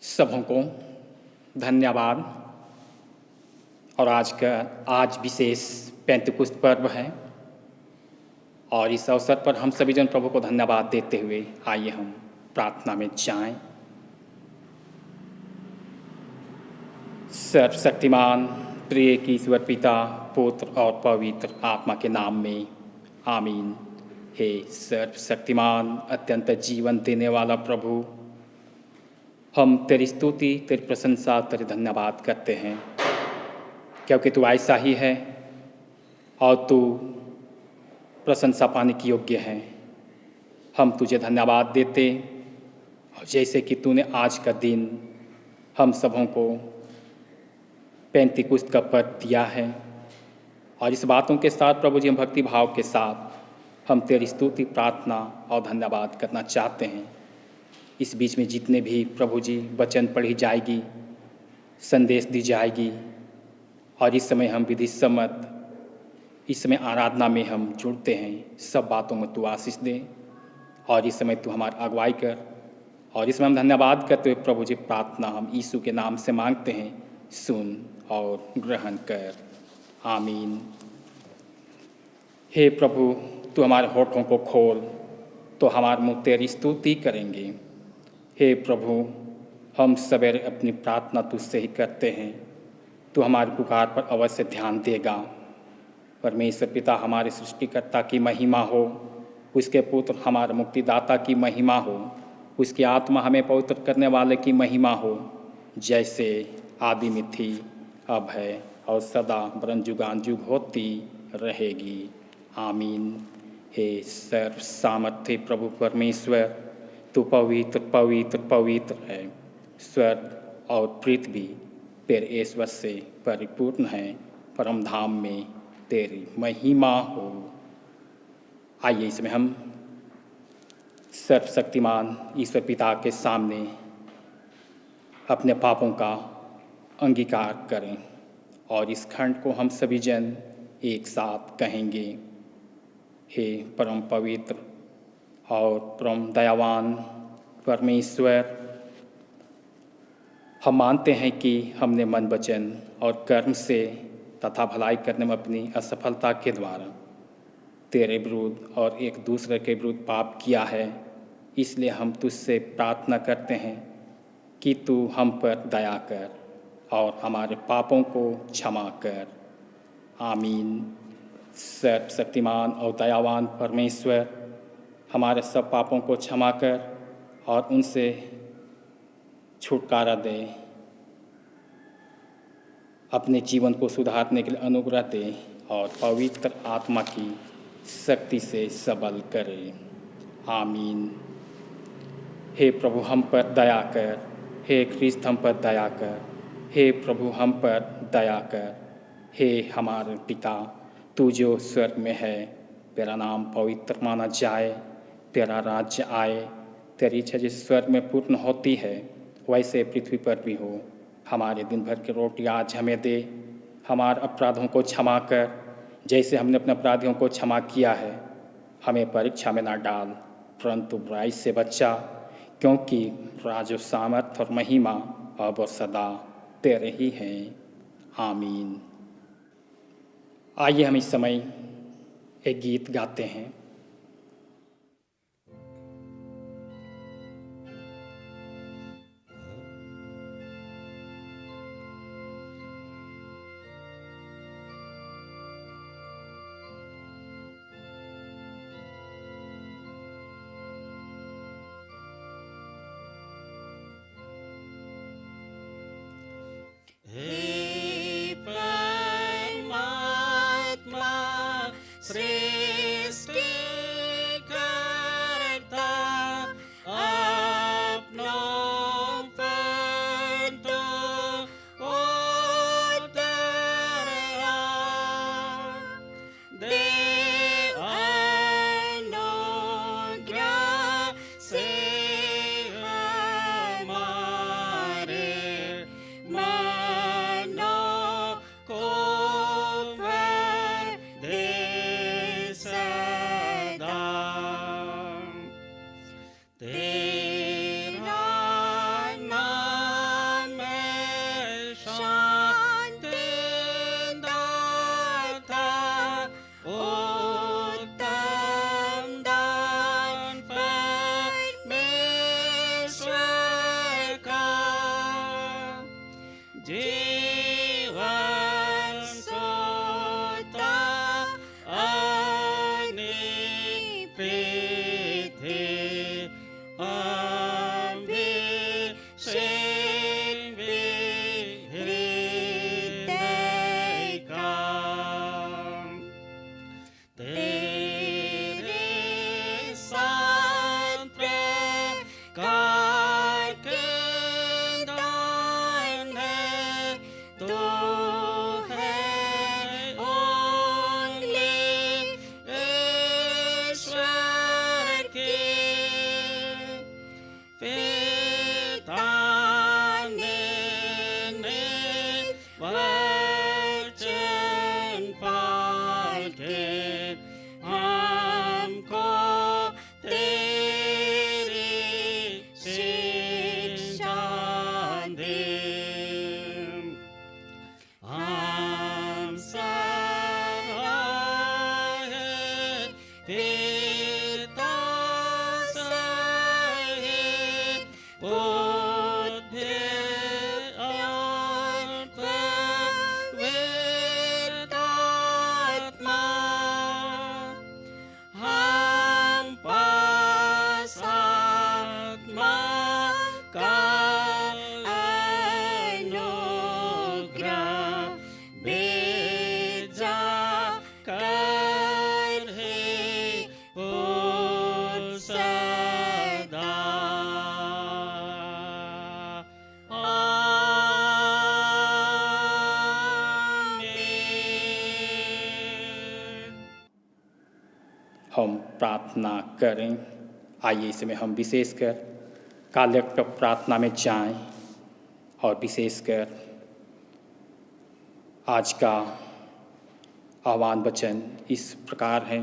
सबों को धन्यवाद। और आज विशेष पेंतिकुस्त पर्व है और इस अवसर पर हम सभी जन प्रभु को धन्यवाद देते हुए आइए हम प्रार्थना में जाएं। सर्वशक्तिमान प्रिय की ईश्वर पिता, पुत्र और पवित्र आत्मा के नाम में आमीन। हे सर्वशक्तिमान अत्यंत जीवन देने वाला प्रभु, हम तेरी स्तुति, तेरी प्रशंसा, तेरी धन्यवाद करते हैं क्योंकि तू ऐसा ही है और तू प्रशंसा पाने की योग्य है। हम तुझे धन्यवाद देते और जैसे कि तूने आज का दिन हम सबों को पेंतिकुस्त का पर्व दिया है और इस बातों के साथ प्रभु जी हम भक्ति भाव के साथ हम तेरी स्तुति, प्रार्थना और धन्यवाद करना चाहते हैं। इस बीच में जितने भी प्रभु जी वचन पढ़ी जाएगी, संदेश दी जाएगी और इस समय हम विधि सम्मत इस समय आराधना में हम जुड़ते हैं, सब बातों में तू आशीष दे और इस समय तू हमारी अगुवाई कर। और इसमें हम धन्यवाद करते हुए प्रभु जी प्रार्थना हम यीशु के नाम से मांगते हैं, सुन और ग्रहण कर। आमीन। हे प्रभु, तू हमारे होठों को खोल तो हमारे मुँह तेरी स्तुति करेंगे। हे प्रभु, हम सवेरे अपनी प्रार्थना तुझसे ही करते हैं, तू हमारी पुकार पर अवश्य ध्यान देगा। परमेश्वर पिता, हमारे सृष्टिकर्ता की महिमा हो, उसके पुत्र हमारे मुक्तिदाता की महिमा हो, उसकी आत्मा हमें पवित्र करने वाले की महिमा हो, जैसे आदि में थी, अब है और सदा वरन जुगान जुग होती रहेगी। आमीन। हे सर्व सामर्थ्य प्रभु परमेश्वर, तू पवित्र पवित्र पवित्र है। स्वर्ग और पृथ्वी तेरे ऐश्वर्य से परिपूर्ण है, परम धाम में तेरी महिमा हो। आइए इसमें हम सर्वशक्तिमान ईश्वर पिता के सामने अपने पापों का अंगीकार करें और इस खंड को हम सभी जन एक साथ कहेंगे। हे परम पवित्र और परम दयावान परमेश्वर, हम मानते हैं कि हमने मन, वचन और कर्म से तथा भलाई करने में अपनी असफलता के द्वारा तेरे विरुद्ध और एक दूसरे के विरुद्ध पाप किया है। इसलिए हम तुझसे प्रार्थना करते हैं कि तू हम पर दया कर और हमारे पापों को क्षमा कर। आमीन। सर्वशक्तिमान और दयावान परमेश्वर, हमारे सब पापों को क्षमा कर और उनसे छुटकारा दे, अपने जीवन को सुधारने के लिए अनुग्रह दे और पवित्र आत्मा की शक्ति से सबल करे। आमीन। हे प्रभु, हम पर दया कर। हे ख्रीस्त, हम पर दया कर। हे प्रभु, हम पर दया कर। हे हमारे पिता, तू जो स्वर्ग में है, तेरा नाम पवित्र माना जाए, तेरा राज्य आए, तेरी इच्छा जिस स्वर्ग में पूर्ण होती है वैसे पृथ्वी पर भी हो। हमारे दिन भर की रोटी आज हमें दे, हमारे अपराधों को क्षमा कर जैसे हमने अपने अपराधियों को क्षमा किया है। हमें परीक्षा में ना डाल, परंतु बुराई से बचा, क्योंकि राज, सामर्थ और महिमा अब और सदा तेरे ही हैं। आमीन। आइए हम इस समय एक गीत गाते हैं। हे परमात्मा सृष्टि करता, अपनों पर तो उतरा, दे अनुग्रह से हमारे मनों को परदेश तेरे साथ प्रकार के दान है, तू है ओनली ईश्वर की पिता ने वचन पाल के हमको तेरी शिक्षा दे। हम सब हैं पिता सहित बुद्धि और पवित्र आत्मा, हम पास आत्मा का अनुग्रह भेजा कर हे पुर सदा। आमीन। हम प्रार्थना करें। आइए इसमें हम विशेषकर काल्यक्त प्रार्थना में जाएं और विशेषकर आज का आह्वान वचन इस प्रकार है।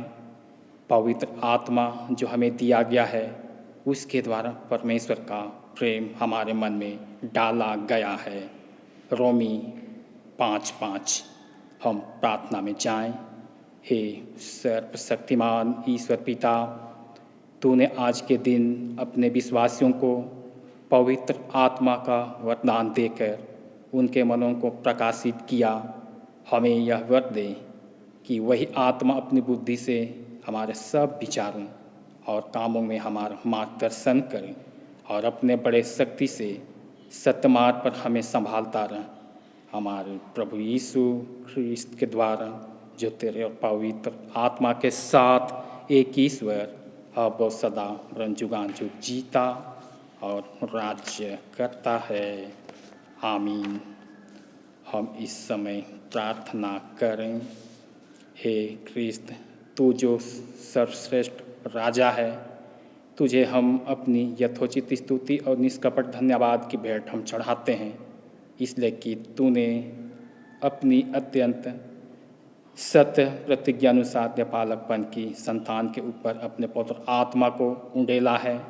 पवित्र आत्मा जो हमें दिया गया है उसके द्वारा परमेश्वर का प्रेम हमारे मन में डाला गया है। रोमी 5:5। हम प्रार्थना में जाएं। हे सर्वशक्तिमान ईश्वर पिता, तूने आज के दिन अपने विश्वासियों को पवित्र आत्मा का वरदान देकर उनके मनों को प्रकाशित किया। हमें यह वर दे कि वही आत्मा अपनी बुद्धि से हमारे सब विचारों और कामों में हमारा मार्गदर्शन करे और अपने बड़े शक्ति से सत्यमार्ग पर हमें संभालता रहे। हमारे प्रभु यीशु ख्रिस्त के द्वारा जो तेरे और पवित्र आत्मा के साथ एक ईश्वर अब और सदा जुगानुग जीता और राज्य करता है। आमीन। हम इस समय प्रार्थना करें। हे ख्रिस्त, तू जो सर्वश्रेष्ठ राजा है, तुझे हम अपनी यथोचित स्तुति और निष्कपट धन्यवाद की भेंट हम चढ़ाते हैं, इसलिए कि तूने अपनी अत्यंत सत्य प्रतिज्ञानुसार नेपालकपन की संतान के ऊपर अपने पवित्र आत्मा को उंडेला है,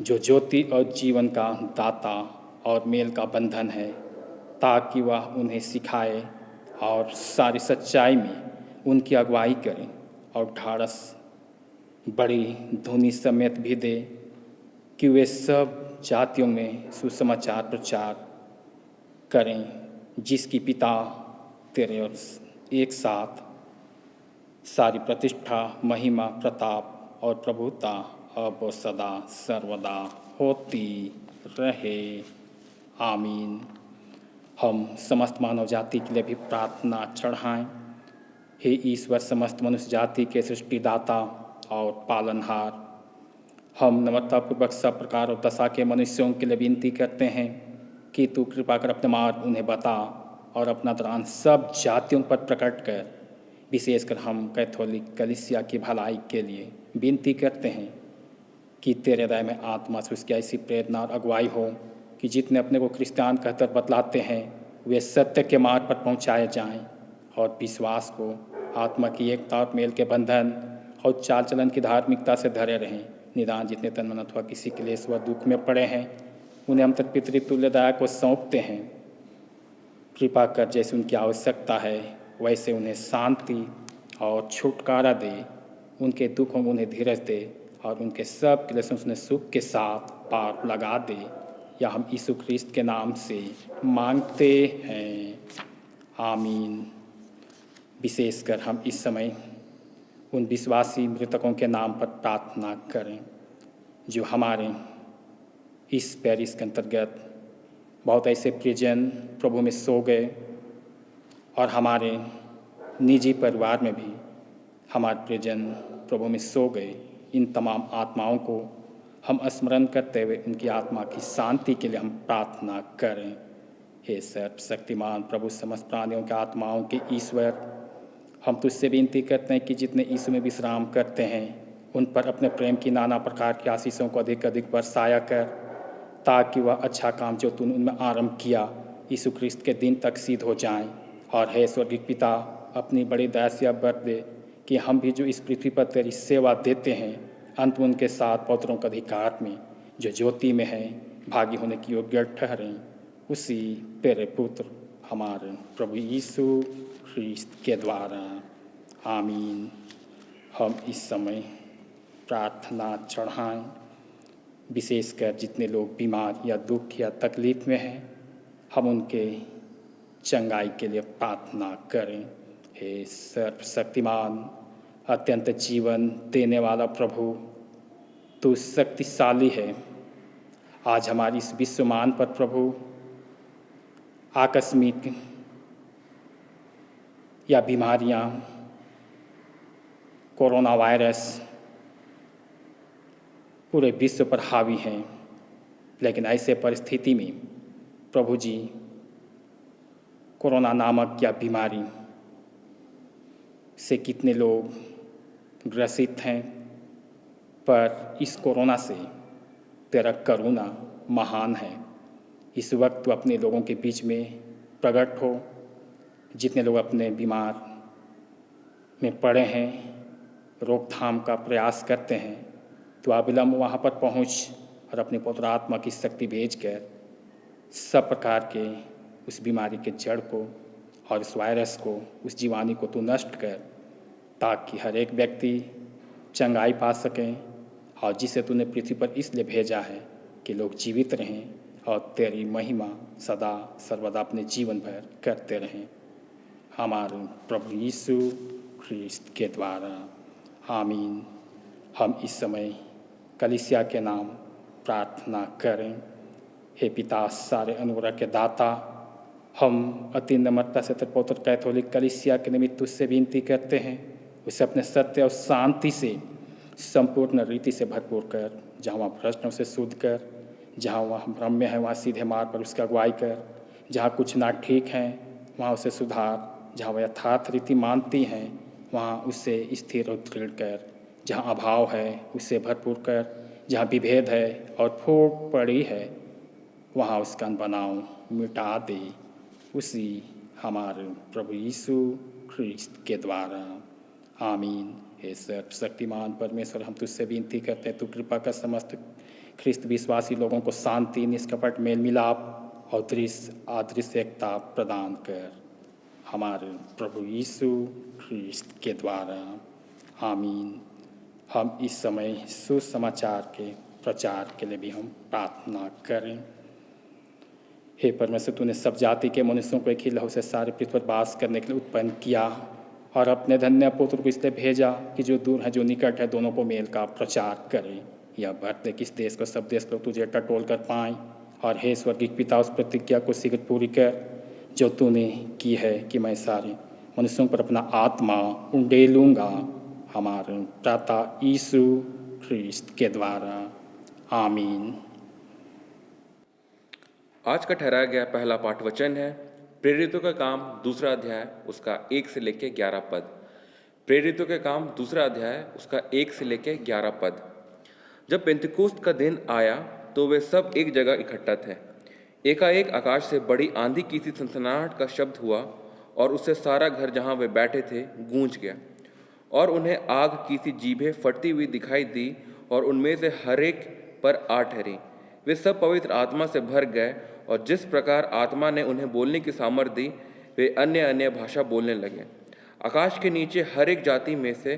जो ज्योति और जीवन का दाता और मेल का बंधन है, ताकि वह उन्हें सिखाए और सारी सच्चाई में उनकी अगुवाई करे और ढाढ़स बड़ी धुनी समेत भी दे कि वे सब जातियों में सुसमाचार प्रचार करें, जिसकी पिता तेरे और एक साथ सारी प्रतिष्ठा, महिमा, प्रताप और प्रभुता अब और सदा सर्वदा होती रहे। आमीन। हम समस्त मानव जाति के लिए भी प्रार्थना चढ़ाएं। हे ईश्वर, समस्त मनुष्य जाति के सृष्टिदाता और पालनहार, हम नम्रतापूर्वक सब प्रकार और दशा के मनुष्यों के लिए विनती करते हैं कि तू कृपा कर अपने मार्ग उन्हें बता और अपना दान सब जातियों पर प्रकट कर। विशेषकर हम कैथोलिक कलीसिया की भलाई के लिए विनती करते हैं कि तेरे हृदय में आत्मा से उसकी ऐसी प्रेरणा और अगुवाई हो कि जितने अपने को क्रिस्टियान कहकर बतलाते हैं वे सत्य के मार्ग पर पहुंचाए जाएं और विश्वास को आत्मा की एकता और मेल के बंधन और चाल चलन की धार्मिकता से धरे रहें। निदान जितने तन मन अथवा किसी क्लेश व दुख में पड़े हैं उन्हें हम तक पितृतुल्य दया को सौंपते हैं। कृपा कर जैसे उनकी आवश्यकता है वैसे उन्हें शांति और छुटकारा दे, उनके दुखों में उन्हें धीरज दे और उनके सब क्लेशों से उन्हें सुख के साथ पार लगा दे। या हम यीशु ख्रिस्त के नाम से मांगते हैं। आमीन। विशेषकर हम इस समय उन विश्वासी मृतकों के नाम पर प्रार्थना करें जो हमारे इस पैरिश के अंतर्गत बहुत ऐसे प्रियजन प्रभु में सो गए और हमारे निजी परिवार में भी हमारे प्रियजन प्रभु में सो गए इन तमाम आत्माओं को हम स्मरण करते हुए उनकी आत्मा की शांति के लिए हम प्रार्थना करें। हे सर्वशक्तिमान प्रभु, समस्त प्राणियों के आत्माओं के ईश्वर, हम तुझसे विनती करते हैं कि जितने यीशु में विश्राम करते हैं उन पर अपने प्रेम की नाना प्रकार की आशीषों को अधिक अधिक बरसाया कर, ताकि वह अच्छा काम जो तूने उनमें आरंभ किया यीशु ख्रिस्त के दिन तक सिद्ध हो जाएं। और हे स्वर्गीय पिता, अपनी बड़ी दया से अब बर दे कि हम भी जो इस पृथ्वी पर तेरी सेवा देते हैं अंत में उनके साथ पौत्रों के अधिकार में जो ज्योति में है भागी होने की योग्य ठहरें। उसी तेरे पुत्र हमारे प्रभु यीशु ख्रिस्त के द्वारा, आमीन। हम इस समय प्रार्थना चढ़ाएं, विशेषकर जितने लोग बीमार या दुख या तकलीफ में हैं, हम उनके चंगाई के लिए प्रार्थना करें। हे सर्वशक्तिमान अत्यंत जीवन देने वाला प्रभु, तू शक्तिशाली है। आज हमारी इस विश्वमान पर प्रभु आकस्मिक या बीमारियां, कोरोना वायरस पूरे विश्व पर हावी हैं, लेकिन ऐसे परिस्थिति में प्रभु जी कोरोना नामक या बीमारी से कितने लोग ग्रसित हैं, पर इस कोरोना से तेरा करुणा महान है। इस वक्त तो अपने लोगों के बीच में प्रकट हो। जितने लोग अपने बीमार में पड़े हैं, रोकथाम का प्रयास करते हैं, तो अविलंब वहाँ पर पहुँच और अपने पवित्र आत्मा की शक्ति भेजकर सब प्रकार के उस बीमारी के जड़ को और उस वायरस को, उस जीवाणु को तू नष्ट कर, ताकि हर एक व्यक्ति चंगाई पा सकें। और जिसे तूने पृथ्वी पर इसलिए भेजा है कि लोग जीवित रहें और तेरी महिमा सदा सर्वदा अपने जीवन भर करते रहें। हमारे प्रभु यीशु ख्रिस्त के द्वारा, आमीन। हम इस समय कलीसिया के नाम प्रार्थना करें। हे पिता, सारे अनुग्रह के दाता, हम अति नम्रता से तेरे पवित्र कैथोलिक कलीसिया के निमित्त तुझसे विनती करते हैं, उसे अपने सत्य और शांति से संपूर्ण रीति से भरपूर कर, जहाँ वहाँ प्रश्नों से शुद्ध कर, जहाँ वहाँ भ्रम्य है वहाँ सीधे मार्ग पर उसका अगुवाई कर, जहाँ कुछ ना ठीक है वहाँ उसे सुधार, जहाँ वह यथार्थ रीति मानती हैं वहाँ उससे स्थिर और दृढ़ कर, जहाँ अभाव है उससे भरपूर कर, जहाँ विभेद है और फूट पड़ी है वहाँ उसका बनाव मिटा दे। उसी हमारे प्रभु यीशु ख्रिस्त के द्वारा, आमीन। हे सर्वशक्तिमान परमेश्वर, हम तुझसे विनती करते हैं, तू कृपा कर समस्त ख्रिस्त विश्वासी लोगों को शांति, निष्कपट मेल मिलाप और अदृश्य एकता प्रदान कर। हमारे प्रभु यीशु ख्रिस्त के द्वारा, आमीन। हम इस समय सुसमाचार के प्रचार के लिए भी हम प्रार्थना करें। हे परमेश्वर, तूने सब जाति के मनुष्यों को एक ही लहू से सारे पृथ्वी पर वास करने के लिए उत्पन्न किया और अपने धन्य पुत्र को इसलिए भेजा कि जो दूर है जो निकट है दोनों को मेल का प्रचार करें। यह बढ़ते किस देश को सब देश लोग तुझे टटोल कर पाएँ। और हे स्वर्गीय पिता, उस प्रतिज्ञा को शीघ्र पूरी कर जो तूने की है कि मैं सारे मनुष्यों पर अपना आत्मा उंडेलूँगा। हमारे प्राता यीशु ख्रिस्त के द्वारा, आमीन। आज का ठहराया गया पहला पाठ वचन है प्रेरितों का काम दूसरा अध्याय उसका 1 से लेकर 11 पद। प्रेरितों के काम दूसरा अध्याय उसका 1 से लेकर 11 पद। जब पेंतिकुस्त का दिन आया तो वे सब एक जगह इकट्ठा थे। एकाएक आकाश से बड़ी आंधी की सी सनसनाहट का शब्द हुआ और उससे सारा घर जहाँ वे बैठे थे गूंज गया। और उन्हें आग की सी जीभें फटती हुई दिखाई दी और उनमें से हर एक पर आ ठहरी। वे सब पवित्र आत्मा से भर गए और जिस प्रकार आत्मा ने उन्हें बोलने की सामर्थ दी वे अन्य अन्य भाषा बोलने लगे। आकाश के नीचे हर एक जाति में से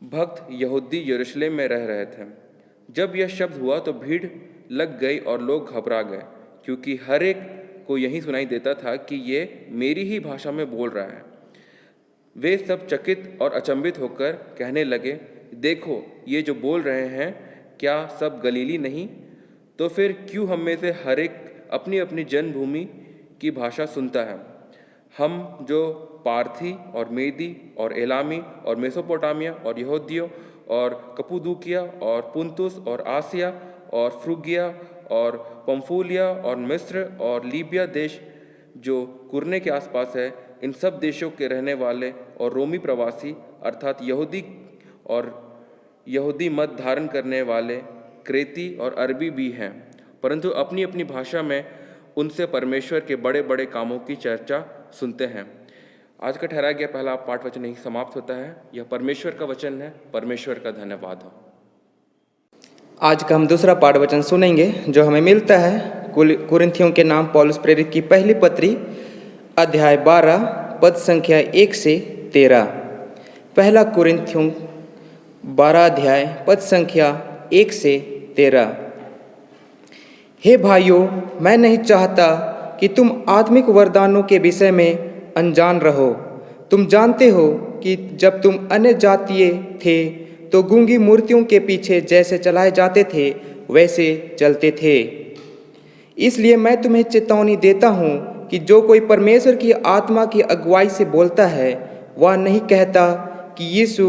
भक्त यहूदी यरूशलेम में रह रहे थे। जब यह शब्द हुआ तो भीड़ लग गई और लोग घबरा गए, क्योंकि हर एक को यही सुनाई देता था कि ये मेरी ही भाषा में बोल रहा है। वे सब चकित और अचंभित होकर कहने लगे, देखो ये जो बोल रहे हैं क्या सब गलीली नहीं? तो फिर क्यों हम में से हर एक अपनी अपनी जन्मभूमि की भाषा सुनता है? हम जो पार्थी और मेदी और एलामी और मेसोपोटामिया और यहूदियों और कपूदूकिया और पुंतुस और आसिया और फ्रुगिया और पंफूलिया और मिस्र और लीबिया देश जो कुरने के आसपास है, इन सब देशों के रहने वाले और रोमी प्रवासी अर्थात यहूदी मत धारण करने वाले क्रेती और अरबी भी हैं, परंतु अपनी अपनी भाषा में उनसे परमेश्वर के बड़े बड़े कामों की चर्चा सुनते हैं। आज का ठहराया गया पहला पाठ वचन यही समाप्त होता है। यह परमेश्वर का वचन है। परमेश्वर का धन्यवाद हो। आज का हम दूसरा पाठ वचन सुनेंगे जो हमें मिलता है कुरिन्थियों के नाम पौलुस प्रेरित की पहली पत्री अध्याय 12 पद संख्या 1 से 13। पहला कुरिन्थियों 12 अध्याय पद संख्या 1 से 13। हे भाइयों, मैं नहीं चाहता कि तुम आत्मिक वरदानों के विषय में अनजान रहो। तुम जानते हो कि जब तुम अन्य जातीय थे तो गूंगी मूर्तियों के पीछे जैसे चलाए जाते थे वैसे चलते थे। इसलिए मैं तुम्हें चेतावनी देता हूँ कि जो कोई परमेश्वर की आत्मा की अगुवाई से बोलता है वह नहीं कहता कि यीशु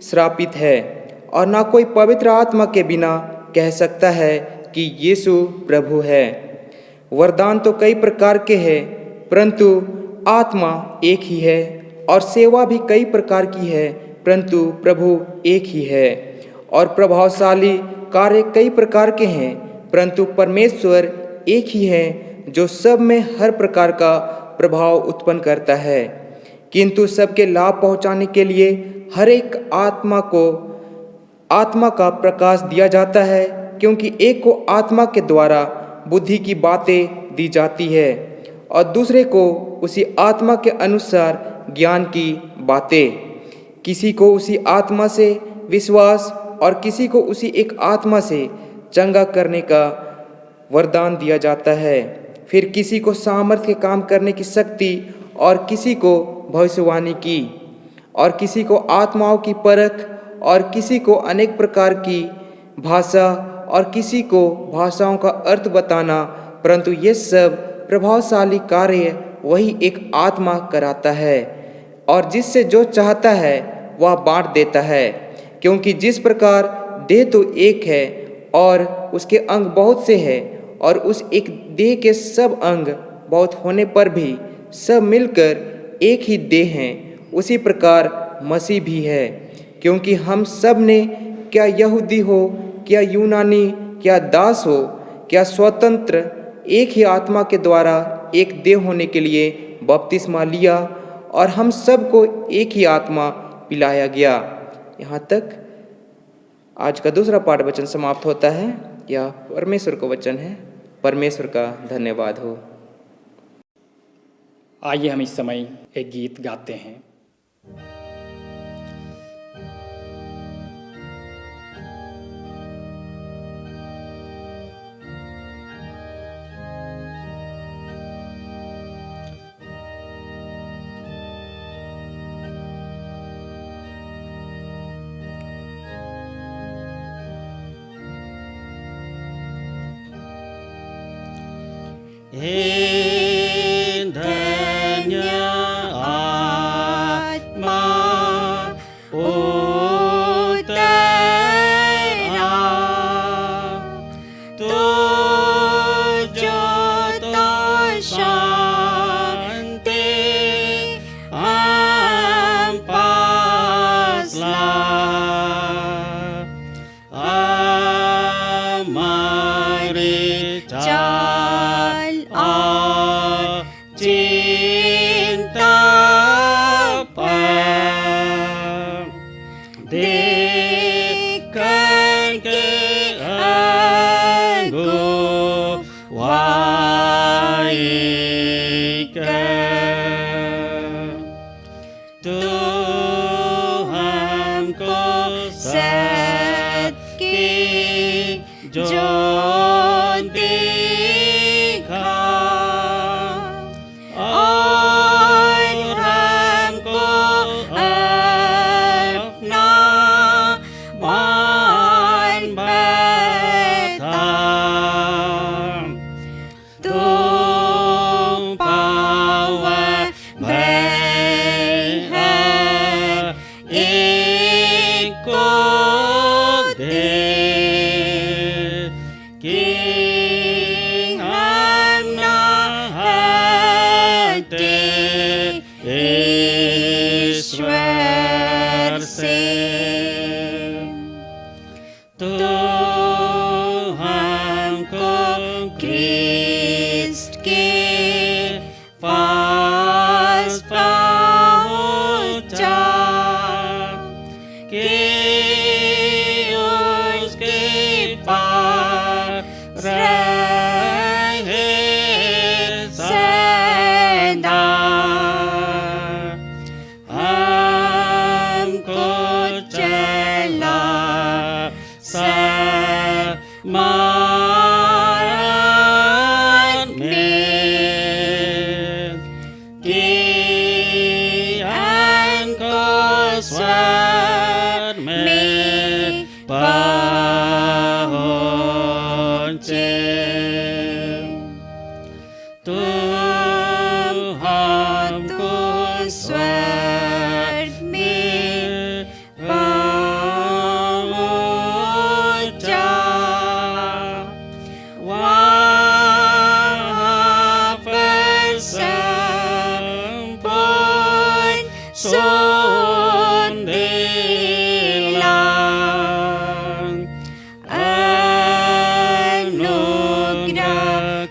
श्रापित है, और ना कोई पवित्र आत्मा के बिना कह सकता है कि यीशु प्रभु है। वरदान तो कई प्रकार के हैं, परंतु आत्मा एक ही है, और सेवा भी कई प्रकार की है, परंतु प्रभु एक ही है। और प्रभावशाली कार्य कई प्रकार के हैं, परंतु परमेश्वर एक ही है जो सब में हर प्रकार का प्रभाव उत्पन्न करता है, किंतु सबके लाभ पहुंचाने के लिए हर एक आत्मा का प्रकाश दिया जाता है, क्योंकि एक को आत्मा के द्वारा बुद्धि की बातें दी जाती है और दूसरे को उसी आत्मा के अनुसार ज्ञान की बातें। किसी को उसी आत्मा से विश्वास और किसी को उसी एक आत्मा से चंगा करने का वरदान दिया जाता है। फिर किसी को सामर्थ्य के काम करने की शक्ति, और किसी को भविष्यवाणी की, और किसी को आत्माओं की परख, और किसी को अनेक प्रकार की भाषा, और किसी को भाषाओं का अर्थ बताना। परंतु ये सब प्रभावशाली कार्य वही एक आत्मा कराता है, और जिससे जो चाहता है वह बांट देता है। क्योंकि जिस प्रकार देह तो एक है और उसके अंग बहुत से हैं, और उस एक देह के सब अंग बहुत होने पर भी सब मिलकर एक ही देह हैं, उसी प्रकार मसीह भी है। क्योंकि हम सब ने, क्या यहूदी हो, क्या यूनानी, क्या दास हो, क्या स्वतंत्र, एक ही आत्मा के द्वारा एक देह होने के लिए बपतिस्मा लिया, और हम सबको एक ही आत्मा पिलाया गया। यहाँ तक आज का दूसरा पाठ वचन समाप्त होता है। यह परमेश्वर का वचन है। परमेश्वर का धन्यवाद हो। आइए हम इस समय एक गीत गाते हैं। हे धन्य आत्मा ओ तेरा, तो जो तो शांति हम पास ला, हमारे चिंता पर देख करके अगुवाई कर, तू हमको सत्य की ज्योति दिखा, को दे कि हम न हटे ईश्वर से। तू हमको क्रिस्ट के पास पहुँचा कि उसके पास रहे सदा। हमको चला समार में कि हमको स्वर्ग में पहुँचे। तू हमको स्वर्ग में पहुँचा। वहाँ पर संपूर्ण सोंदेला अनुग्रह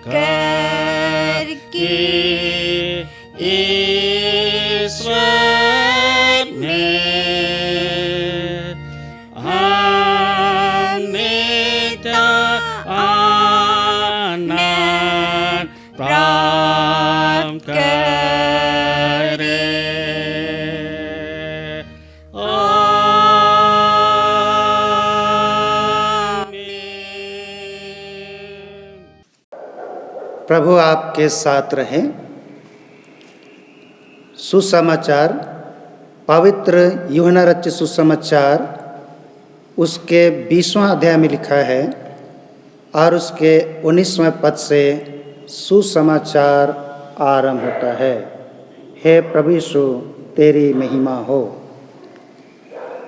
करके ईश्वर ने हमें आनंद प्राप्त करे। आमीन। प्रभु आपके साथ रहें। सुसमाचार, पवित्र यूहन्ना रचित सुसमाचार उसके 20वां अध्याय में लिखा है और उसके 19वें पद से सुसमाचार आरंभ होता है। हे प्रभु यीशु, तेरी महिमा हो।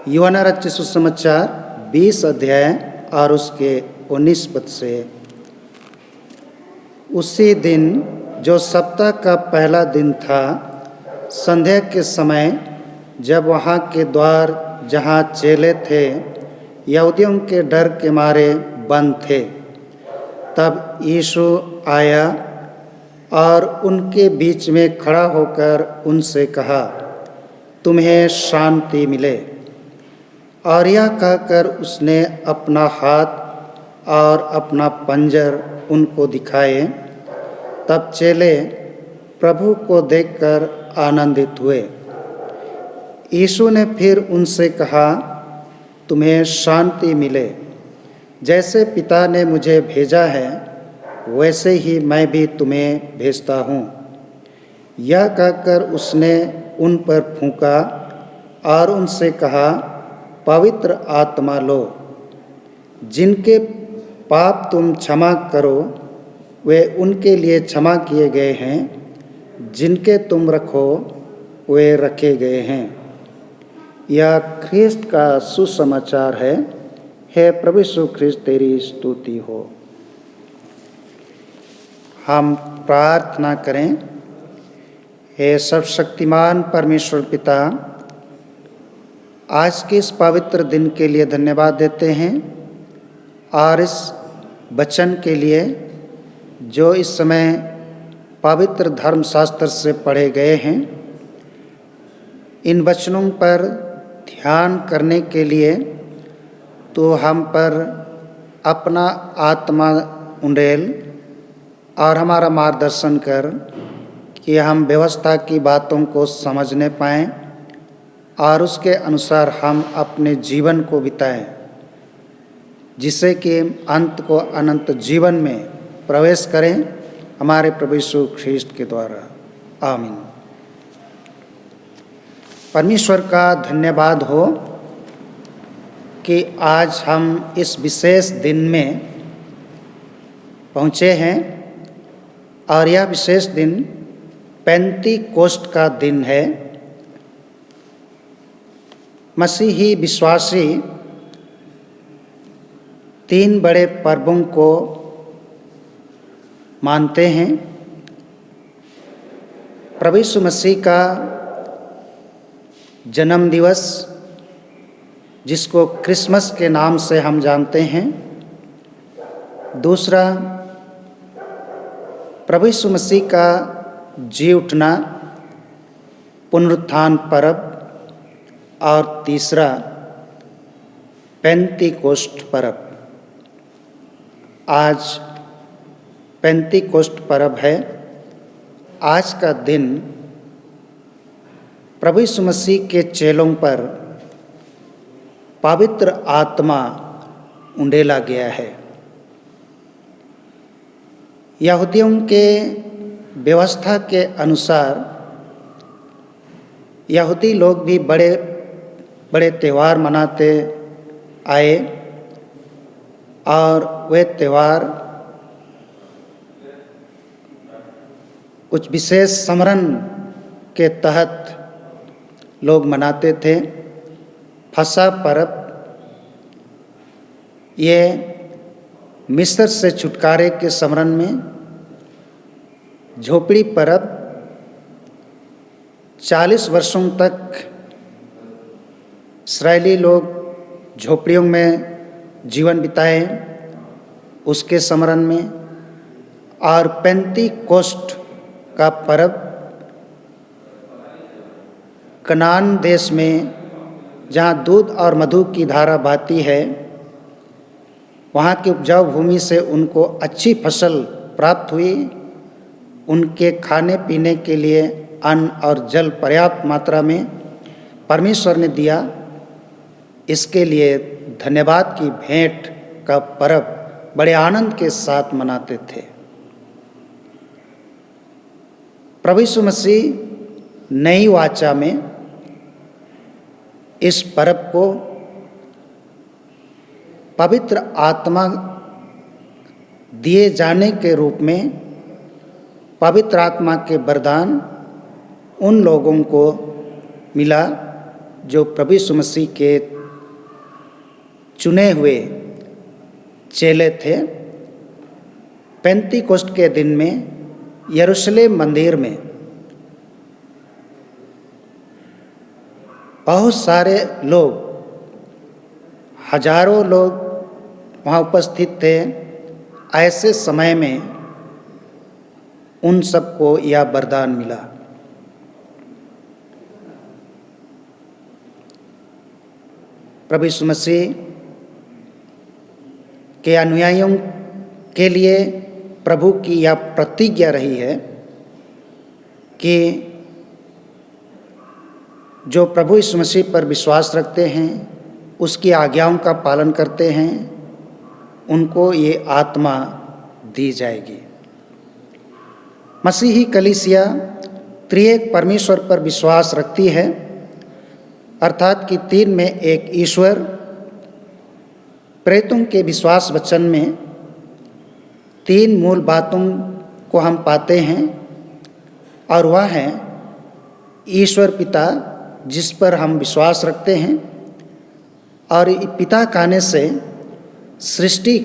यूहन्ना रचित सुसमाचार 20 अध्याय और उसके 19 पद से। उसी दिन जो सप्ताह का पहला दिन था, संध्या के समय जब वहाँ के द्वार जहाँ चेले थे यहूदियों के डर के मारे बंद थे, तब यीशु आया और उनके बीच में खड़ा होकर उनसे कहा, तुम्हें शांति मिले। और यह कहकर उसने अपना हाथ और अपना पंजर उनको दिखाए। तब चेले प्रभु को देखकर आनंदित हुए। यीशु ने फिर उनसे कहा, तुम्हें शांति मिले। जैसे पिता ने मुझे भेजा है वैसे ही मैं भी तुम्हें भेजता हूँ। यह कहकर उसने उन पर फूंका और उनसे कहा, पवित्र आत्मा लो। जिनके पाप तुम क्षमा करो वे उनके लिए क्षमा किए गए हैं, जिनके तुम रखो वे रखे गए हैं। यह ख्रिस्त का सुसमाचार है। हे प्रभु यीशु ख्रिस्त, तेरी स्तुति हो। हम प्रार्थना करें। हे सर्वशक्तिमान परमेश्वर पिता, आज के इस पवित्र दिन के लिए धन्यवाद देते हैं और इस वचन के लिए जो इस समय पवित्र धर्मशास्त्र से पढ़े गए हैं। इन वचनों पर ध्यान करने के लिए तो हम पर अपना आत्मा उंडेल और हमारा मार्गदर्शन कर कि हम व्यवस्था की बातों को समझने पाएँ और उसके अनुसार हम अपने जीवन को बिताएं, जिससे कि अंत को अनंत जीवन में प्रवेश करें हमारे प्रभु यीशु ख्रिस्त के द्वारा। आमीन। परमेश्वर का धन्यवाद हो कि आज हम इस विशेष दिन में पहुँचे हैं और यह विशेष दिन पेंतीकोस्ट का दिन है। मसीही विश्वासी 3 बड़े पर्वों को मानते हैं। प्रभु यीशु मसीह का जन्म दिवस, जिसको क्रिसमस के नाम से हम जानते हैं। दूसरा, प्रभु यीशु मसीह का जी उठना, पुनरुत्थान पर्व। और तीसरा, पेंतीकोस्ट पर्व। आज पेंतीकोस्ट पर्व है। आज का दिन प्रभु यीशु मसीह के चेलों पर पवित्र आत्मा उंडेला गया है। यहूदियों के व्यवस्था के अनुसार यहूदी लोग भी बड़े बड़े त्यौहार मनाते आए, और वे त्यौहार कुछ विशेष स्मरण के तहत लोग मनाते थे। फसह पर्व, ये मिस्र से छुटकारे के स्मरण में। झोपड़ी पर्व, 40 वर्षों तक इस्राएली लोग झोपड़ियों में जीवन बिताए, उसके स्मरण में। और पेंतीकोस्ट का पर्व कनान देश में, जहाँ दूध और मधु की धारा बहती है, वहाँ की उपजाऊ भूमि से उनको अच्छी फसल प्राप्त हुई। उनके खाने पीने के लिए अन्न और जल पर्याप्त मात्रा में परमेश्वर ने दिया। इसके लिए धन्यवाद की भेंट का पर्व बड़े आनंद के साथ मनाते थे। प्रभु यीशु मसीह नई वाचा में इस पर्व को पवित्र आत्मा दिए जाने के रूप में, पवित्र आत्मा के वरदान उन लोगों को मिला जो प्रभु यीशु मसीह के चुने हुए चेले थे। पेंतीकोस्ट के दिन में यरूशलेम मंदिर में बहुत सारे लोग, हजारों लोग वहाँ उपस्थित थे। ऐसे समय में उन सबको यह वरदान मिला। प्रभु यीशु मसीह के अनुयायियों के लिए प्रभु की यह प्रतिज्ञा रही है कि जो प्रभु यीशु मसीह पर विश्वास रखते हैं, उसकी आज्ञाओं का पालन करते हैं, उनको ये आत्मा दी जाएगी। मसीही कलीसिया त्रिएक परमेश्वर पर विश्वास रखती है, अर्थात कि 3 में एक ईश्वर। प्रेरितों के विश्वास वचन में 3 मूल बातों को हम पाते हैं, और वह है ईश्वर पिता, जिस पर हम विश्वास रखते हैं। और पिता कहने से सृष्टि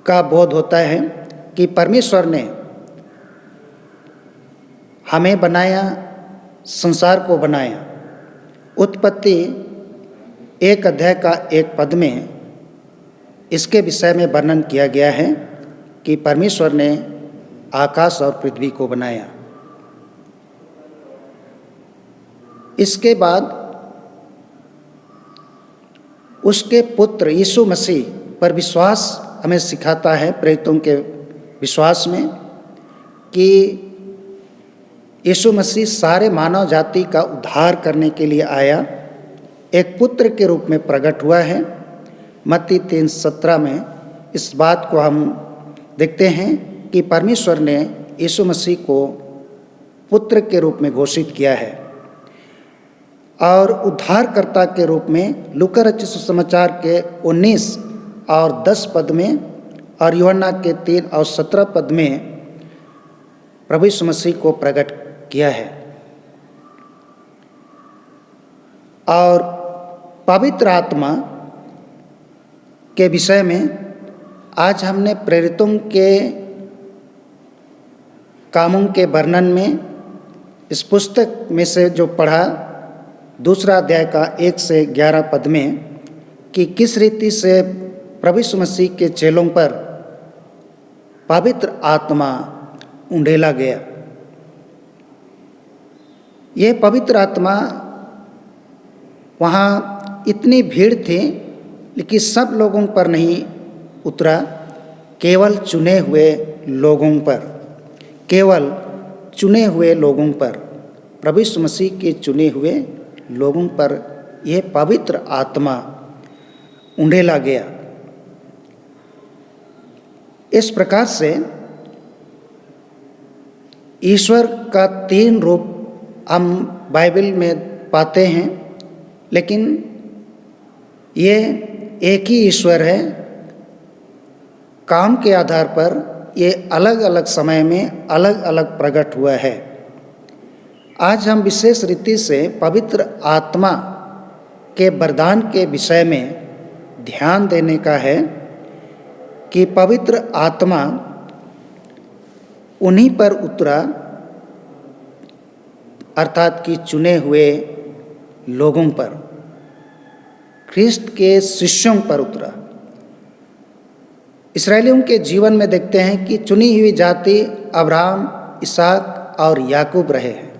का बोध होता है कि परमेश्वर ने हमें बनाया, संसार को बनाया। उत्पत्ति 1 अध्याय का 1 पद में इसके विषय में वर्णन किया गया है कि परमेश्वर ने आकाश और पृथ्वी को बनाया। इसके बाद उसके पुत्र यीशु मसीह पर विश्वास हमें सिखाता है, प्रेरितों के विश्वास में, कि यीशु मसीह सारे मानव जाति का उद्धार करने के लिए आया, एक पुत्र के रूप में प्रकट हुआ है। मत्ती 3:17 में इस बात को हम देखते हैं कि परमेश्वर ने यीशु मसीह को पुत्र के रूप में घोषित किया है। और उद्धारकर्ता के रूप में लूका रचित सुसमाचार के 19 और 10 पद में, और यूहन्ना के 3 और 17 पद में प्रभु यीशु मसीह को प्रकट किया है। और पवित्र आत्मा के विषय में आज हमने प्रेरितों के कामों के वर्णन में इस पुस्तक में से जो पढ़ा, दूसरा अध्याय का 1 से 11 पद में, कि किस रीति से प्रभु यीशु मसीह के चेलों पर पवित्र आत्मा उंडेला गया। यह पवित्र आत्मा, वहाँ इतनी भीड़ थी लेकिन सब लोगों पर नहीं उतरा, केवल चुने हुए लोगों पर, केवल चुने हुए लोगों पर, प्रभु यीशु मसीह के चुने हुए लोगों पर यह पवित्र आत्मा उंडेला गया। इस प्रकार से ईश्वर का 3 रूप हम बाइबल में पाते हैं, लेकिन ये एक ही ईश्वर है। काम के आधार पर ये अलग अलग समय में अलग अलग प्रकट हुआ है। आज हम विशेष रीति से पवित्र आत्मा के वरदान के विषय में ध्यान देने का है कि पवित्र आत्मा उन्हीं पर उतरा, अर्थात कि चुने हुए लोगों पर, ख्रिस्त के शिष्यों पर उतरा। इस्राएलियों के जीवन में देखते हैं कि चुनी हुई जाति अब्राहम, इसहाक और याकूब रहे हैं,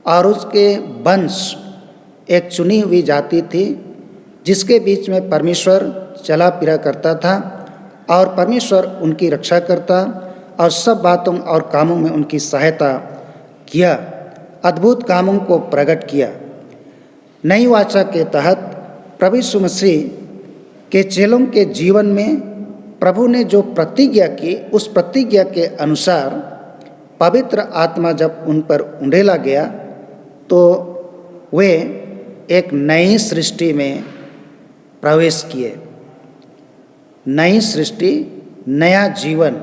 और उसके वंश एक चुनी हुई जाति थी जिसके बीच में परमेश्वर चला फिरा करता था, और परमेश्वर उनकी रक्षा करता और सब बातों और कामों में उनकी सहायता किया, अद्भुत कामों को प्रकट किया। नई वाचा के तहत प्रभु यीशु मसीह के चेलों के जीवन में प्रभु ने जो प्रतिज्ञा की, उस प्रतिज्ञा के अनुसार पवित्र आत्मा जब उन पर उंडेला गया तो वे एक नई सृष्टि में प्रवेश किए। नई सृष्टि, नया जीवन,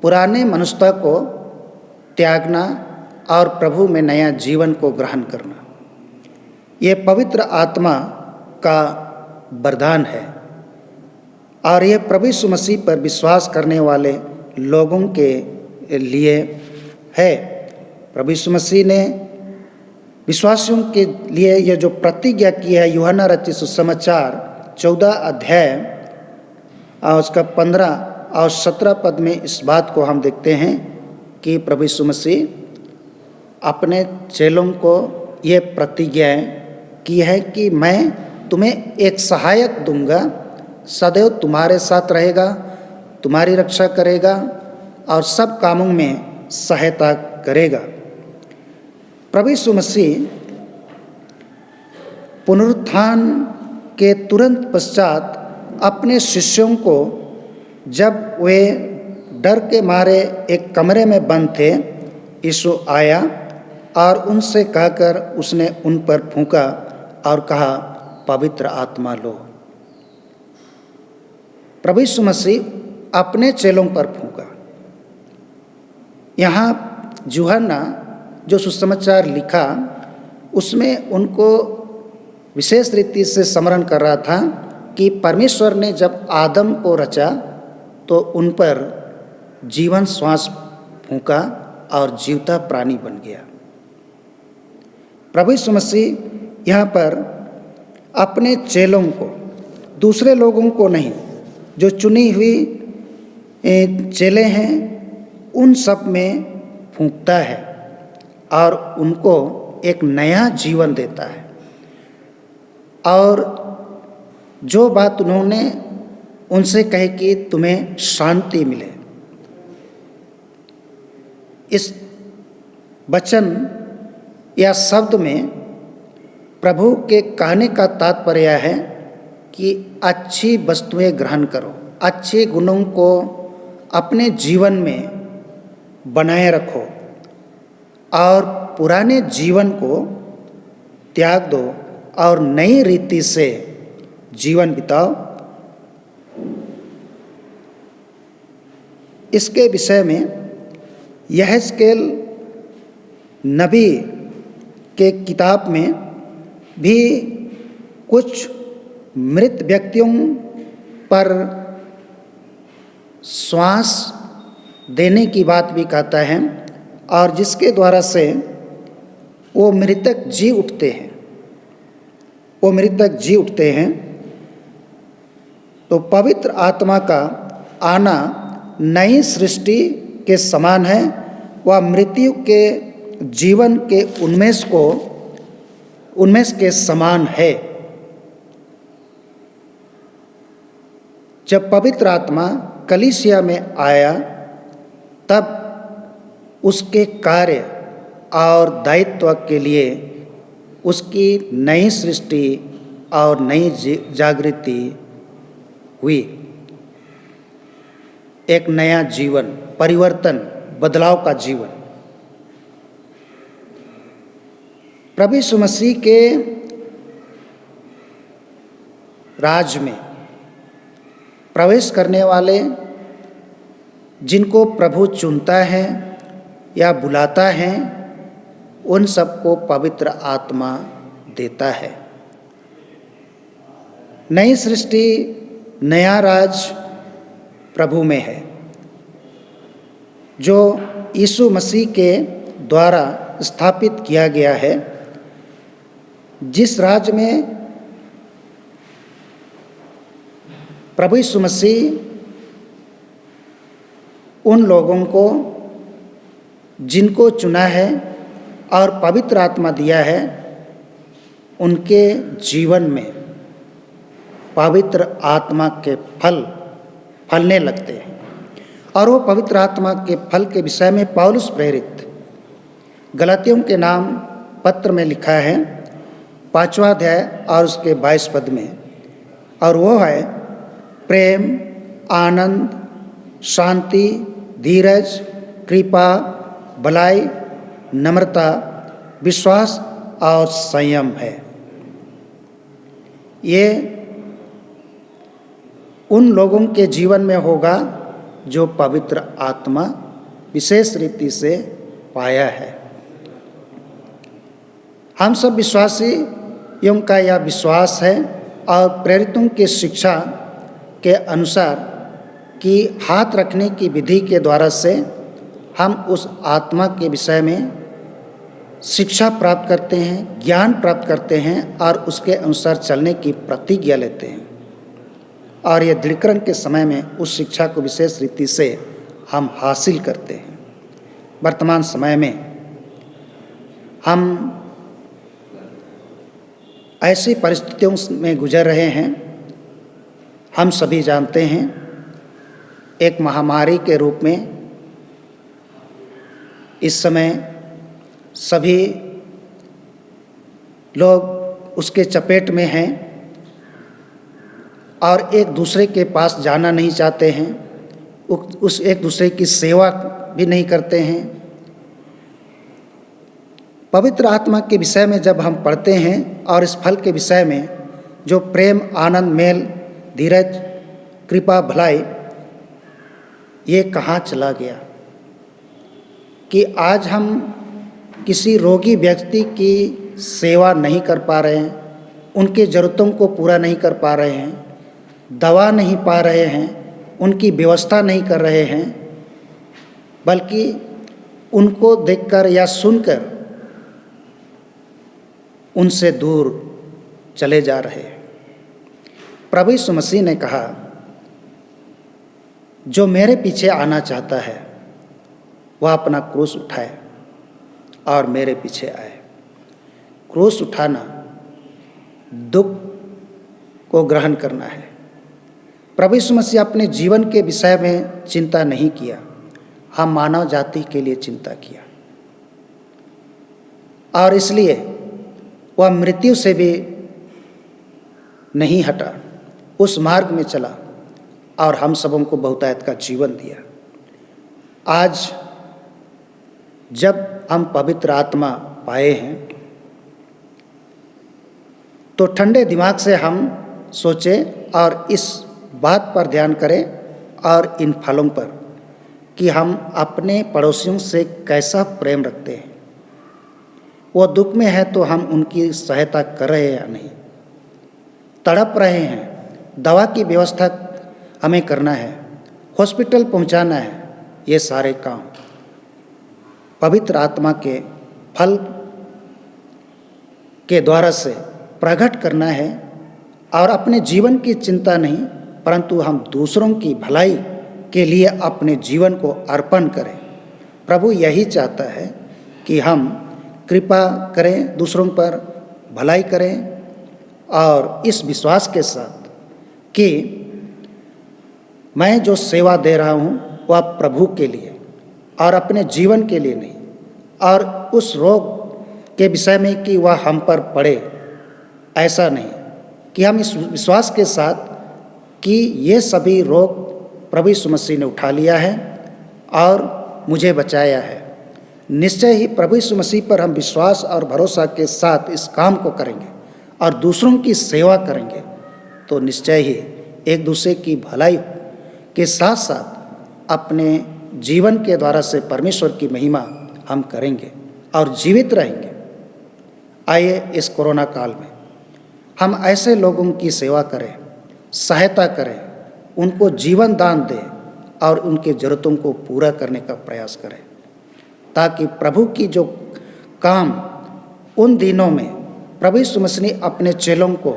पुराने मनुष्यता को त्यागना और प्रभु में नया जीवन को ग्रहण करना, ये पवित्र आत्मा का वरदान है। और ये प्रभु यीशु मसीह पर विश्वास करने वाले लोगों के लिए है। प्रभु यीशु मसीह ने विश्वासियों के लिए यह जो प्रतिज्ञा की है, यूहन्ना रचित सुसमाचार 14 अध्याय और उसका 15 और 17 पद में इस बात को हम देखते हैं कि प्रभु यीशु मसीह अपने चेलों को ये प्रतिज्ञाएं की है कि मैं तुम्हें एक सहायक दूंगा, सदैव तुम्हारे साथ रहेगा, तुम्हारी रक्षा करेगा और सब कामों में सहायता करेगा। प्रभु यीशु मसीह पुनरुत्थान के तुरंत पश्चात अपने शिष्यों को, जब वे डर के मारे एक कमरे में बंद थे, यीशु आया और उनसे कहकर उसने उन पर फूंका और कहा, पवित्र आत्मा लो। प्रभु यीशु मसीह अपने चेलों पर फूंका। यहाँ यूहन्ना जो सुसमाचार लिखा, उसमें उनको विशेष रीति से स्मरण कर रहा था कि परमेश्वर ने जब आदम को रचा तो उन पर जीवन श्वास फूंका और जीवता प्राणी बन गया। प्रभु यीशु मसीह यहाँ पर अपने चेलों को, दूसरे लोगों को नहीं, जो चुनी हुई चेले हैं उन सब में फूंकता है और उनको एक नया जीवन देता है। और जो बात उन्होंने उनसे कहे कि तुम्हें शांति मिले, इस वचन या शब्द में प्रभु के कहने का तात्पर्य है कि अच्छी वस्तुएं ग्रहण करो, अच्छे गुणों को अपने जीवन में बनाए रखो और पुराने जीवन को त्याग दो और नई रीति से जीवन बिताओ। इसके विषय में यहेजकेल नबी के किताब में भी कुछ मृत व्यक्तियों पर श्वास देने की बात भी कहता है, और जिसके द्वारा से वो मृतक जी उठते हैं, वो मृतक जी उठते हैं। तो पवित्र आत्मा का आना नई सृष्टि के समान है। वह मृत्यु के जीवन के उन्मेष के समान है। जब पवित्र आत्मा कलीसिया में आया तब उसके कार्य और दायित्व के लिए उसकी नई सृष्टि और नई जागृति हुई। एक नया जीवन, परिवर्तन, बदलाव का जीवन। प्रभु यीशु मसीह के राज में प्रवेश करने वाले, जिनको प्रभु चुनता है या बुलाता है, उन सबको पवित्र आत्मा देता है। नई सृष्टि, नया राज प्रभु में है, जो यीशु मसीह के द्वारा स्थापित किया गया है। जिस राज में प्रभु यीशु मसीह उन लोगों को जिनको चुना है और पवित्र आत्मा दिया है, उनके जीवन में पवित्र आत्मा के फल फलने लगते हैं। और वो पवित्र आत्मा के फल के विषय में पौलुस प्रेरित गलातियों के नाम पत्र में लिखा है 5वां अध्याय और उसके 22 पद में, और वो है प्रेम, आनंद, शांति, धीरज, कृपा, भलाई, नम्रता, विश्वास और संयम है। ये उन लोगों के जीवन में होगा जो पवित्र आत्मा विशेष रीति से पाया है। हम सब विश्वासियों का यह विश्वास है और प्रेरितों की शिक्षा के अनुसार कि हाथ रखने की विधि के द्वारा से हम उस आत्मा के विषय में शिक्षा प्राप्त करते हैं, ज्ञान प्राप्त करते हैं और उसके अनुसार चलने की प्रतिज्ञा लेते हैं। और ये दृढ़ीकरण के समय में उस शिक्षा को विशेष रीति से हम हासिल करते हैं। वर्तमान समय में हम ऐसी परिस्थितियों में गुजर रहे हैं। हम सभी जानते हैं, एक महामारी के रूप में इस समय सभी लोग उसके चपेट में हैं और एक दूसरे के पास जाना नहीं चाहते हैं, उस एक दूसरे की सेवा भी नहीं करते हैं। पवित्र आत्मा के विषय में जब हम पढ़ते हैं और इस फल के विषय में जो प्रेम, आनंद, मेल, धीरज, कृपा, भलाई, ये कहाँ चला गया कि आज हम किसी रोगी व्यक्ति की सेवा नहीं कर पा रहे हैं, उनकी ज़रूरतों को पूरा नहीं कर पा रहे हैं, दवा नहीं पा रहे हैं, उनकी व्यवस्था नहीं कर रहे हैं, बल्कि उनको देखकर या सुनकर उनसे दूर चले जा रहे हैं। प्रभु यीशु मसीह ने कहा, जो मेरे पीछे आना चाहता है वह अपना क्रूस उठाए और मेरे पीछे आए। क्रूस उठाना दुख को ग्रहण करना है। प्रभु यीशु मसीह अपने जीवन के विषय में चिंता नहीं किया, हम मानव जाति के लिए चिंता किया और इसलिए वह मृत्यु से भी नहीं हटा, उस मार्ग में चला और हम सबों को बहुतायत का जीवन दिया। आज जब हम पवित्र आत्मा पाए हैं तो ठंडे दिमाग से हम सोचें और इस बात पर ध्यान करें और इन फलों पर कि हम अपने पड़ोसियों से कैसा प्रेम रखते हैं, वो दुख में है तो हम उनकी सहायता कर रहे हैं या नहीं, तड़प रहे हैं, दवा की व्यवस्था हमें करना है, हॉस्पिटल पहुंचाना है, ये सारे काम पवित्र आत्मा के फल के द्वारा से प्रकट करना है। और अपने जीवन की चिंता नहीं, परंतु हम दूसरों की भलाई के लिए अपने जीवन को अर्पण करें। प्रभु यही चाहता है कि हम कृपा करें, दूसरों पर भलाई करें, और इस विश्वास के साथ कि मैं जो सेवा दे रहा हूँ वह प्रभु के लिए और अपने जीवन के लिए नहीं, और उस रोग के विषय में कि वह हम पर पड़े, ऐसा नहीं, कि हम इस विश्वास के साथ कि ये सभी रोग प्रभु यीशु मसीह ने उठा लिया है और मुझे बचाया है। निश्चय ही प्रभु यीशु मसीह पर हम विश्वास और भरोसा के साथ इस काम को करेंगे और दूसरों की सेवा करेंगे, तो निश्चय ही एक दूसरे की भलाई के साथ साथ अपने जीवन के द्वारा से परमेश्वर की महिमा हम करेंगे और जीवित रहेंगे। आइए इस कोरोना काल में हम ऐसे लोगों की सेवा करें, सहायता करें, उनको जीवन दान दें और उनके ज़रूरतों को पूरा करने का प्रयास करें, ताकि प्रभु की जो काम उन दिनों में प्रभु यीशु मसीह ने अपने चेलों को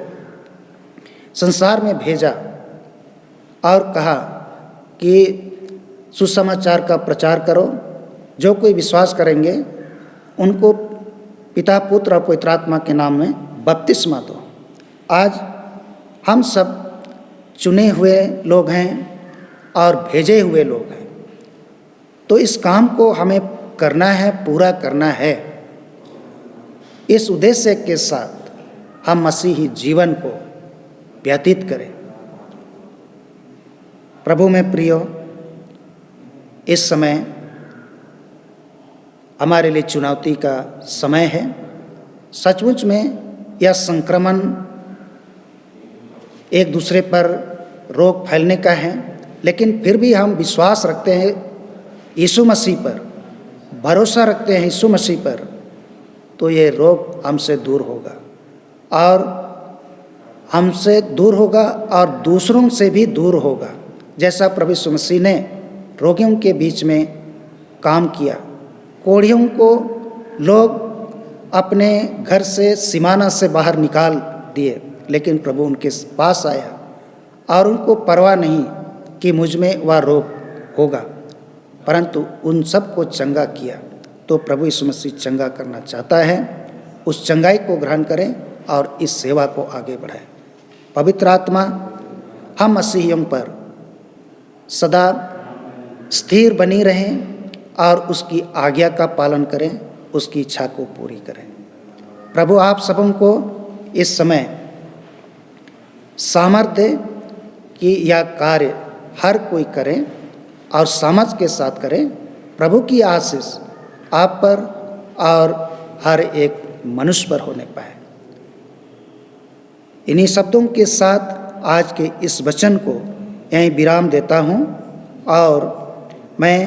संसार में भेजा और कहा कि सुसमाचार का प्रचार करो, जो कोई विश्वास करेंगे उनको पिता पुत्र और पवित्र आत्मा के नाम में बपतिस्मा दो। आज हम सब चुने हुए लोग हैं और भेजे हुए लोग हैं, तो इस काम को हमें करना है, पूरा करना है। इस उद्देश्य के साथ हम मसीही जीवन को व्यतीत करें। प्रभु में प्रियो, इस समय हमारे लिए चुनौती का समय है। सचमुच में यह संक्रमण एक दूसरे पर रोग फैलने का है, लेकिन फिर भी हम विश्वास रखते हैं यीशु मसीह पर, भरोसा रखते हैं यीशु मसीह पर, तो ये रोग हमसे दूर होगा और हमसे दूर होगा और दूसरों से भी दूर होगा। जैसा प्रभु यीशु मसीह ने रोगियों के बीच में काम किया, कोढ़ियों को लोग अपने घर से सीमाना से बाहर निकाल दिए, लेकिन प्रभु उनके पास आया और उनको परवाह नहीं कि मुझ में वह रोग होगा, परंतु उन सब को चंगा किया। तो प्रभु यीशु मसीह चंगा करना चाहता है। उस चंगाई को ग्रहण करें और इस सेवा को आगे बढ़ाएं। पवित्र आत्मा हम मसीहियों पर सदा स्थिर बनी रहें और उसकी आज्ञा का पालन करें, उसकी इच्छा को पूरी करें। प्रभु आप सबों को इस समय सामर्थ्य कि यह कार्य हर कोई करें और सामर्थ्य के साथ करें। प्रभु की आशीष आप पर और हर एक मनुष्य पर होने पाए। इन्हीं शब्दों के साथ आज के इस वचन को यहीं विराम देता हूँ और मैं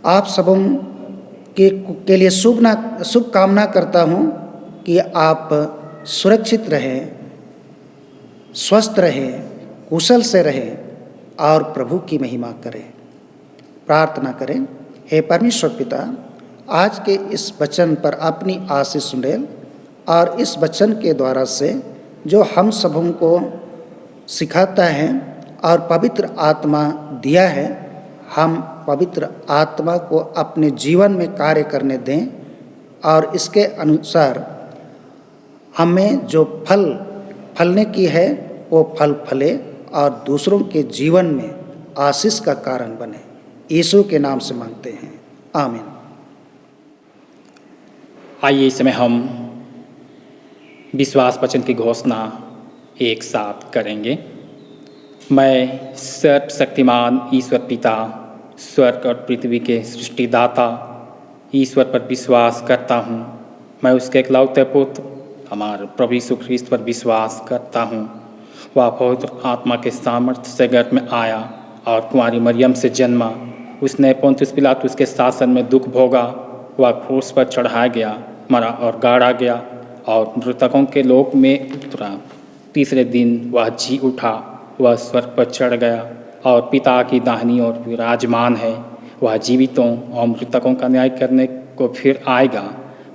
आप सबों के लिए शुभ कामना करता हूँ कि आप सुरक्षित रहें, स्वस्थ रहें, कुशल से रहें और प्रभु की महिमा करें। प्रार्थना करें। हे परमेश्वर पिता, आज के इस वचन पर अपनी आशीष सुंडेल और इस वचन के द्वारा से जो हम सबों को सिखाता है और पवित्र आत्मा दिया है, हम पवित्र आत्मा को अपने जीवन में कार्य करने दें और इसके अनुसार हमें जो फलने की है वो फल फले और दूसरों के जीवन में आशीष का कारण बने। यीशु के नाम से मांगते हैं, आमीन। आइए इस समय हम विश्वास वचन की घोषणा एक साथ करेंगे। मैं सर्वशक्तिमान ईश्वर पिता, स्वर्ग और पृथ्वी के सृष्टिदाता ईश्वर पर विश्वास करता हूँ। मैं उसके इकलौते पुत्र हमारे प्रभु यीशु ख्रीस्त पर विश्वास करता हूँ। वह पवित्र आत्मा के सामर्थ्य से गर्भ में आया और कुंवारी मरियम से जन्मा। उसने पोंतियुस पिलातुस के शासन में दुख भोगा, वह क्रूस पर चढ़ाया गया, मरा और गाड़ा गया और मृतकों के लोक में उतरा। तीसरे दिन वह जी उठा, वह स्वर्ग पर चढ़ गया और पिता की दाहिनी ओर विराजमान है। वह जीवितों और मृतकों का न्याय करने को फिर आएगा।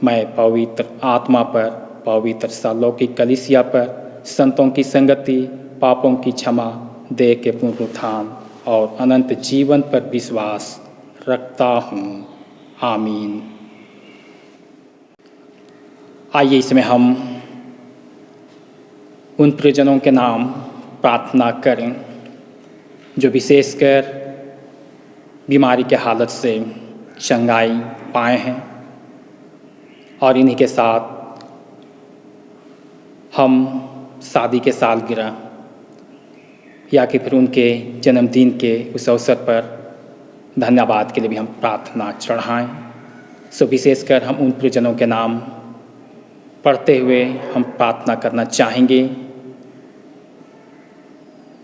मैं पवित्र आत्मा पर, पवित्र सालौकिक कलीसिया पर, संतों की संगति, पापों की क्षमा, देह के पुनरुत्थान और अनंत जीवन पर विश्वास रखता हूँ। आमीन। आइए इसमें हम उन प्रियजनों के नाम प्रार्थना करें जो विशेषकर बीमारी के हालत से चंगाई पाए हैं, और इन्हीं के साथ हम शादी के सालगिरह या कि फिर उनके जन्मदिन के उस अवसर पर धन्यवाद के लिए भी हम प्रार्थना चढ़ाएं। सो विशेषकर हम उन प्रियजनों के नाम पढ़ते हुए हम प्रार्थना करना चाहेंगे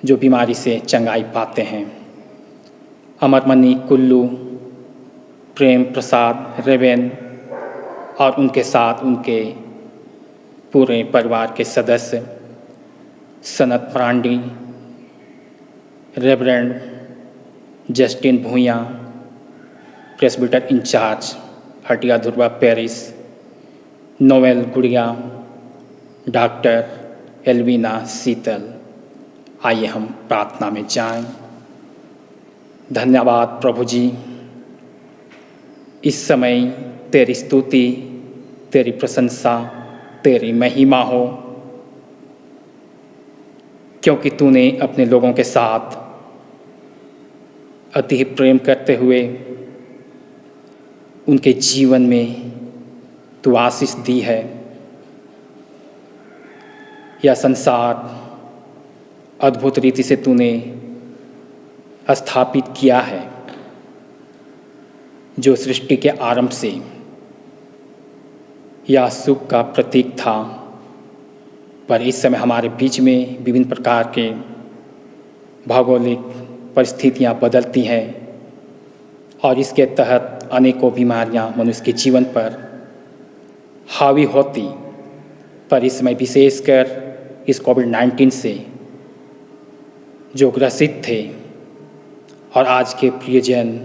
जो बीमारी से चंगाई पाते हैं। अमरमणि कुल्लू, प्रेम प्रसाद रेवेन और उनके साथ उनके पूरे परिवार के सदस्य, Sanat Prandi, reverend Justin Bhuiya, presbyter in charge Hatia Dhurwa parish, Novel Gudiya, doctor Elvina Sheetal. आइए हम प्रार्थना में जाएं। धन्यवाद प्रभु जी, इस समय तेरी स्तुति, तेरी प्रशंसा, तेरी महिमा हो, क्योंकि तूने अपने लोगों के साथ अति प्रेम करते हुए उनके जीवन में तू आशीष दी है। यह संसार अद्भुत रीति से तूने स्थापित किया है, जो सृष्टि के आरंभ से यह सुख का प्रतीक था। पर इस समय हमारे बीच में विभिन्न प्रकार के भौगोलिक परिस्थितियां बदलती हैं और इसके तहत अनेकों बीमारियां मनुष्य के जीवन पर हावी होती। पर इस समय विशेषकर इस कोविड-19 से जो ग्रसित थे और आज के प्रियजन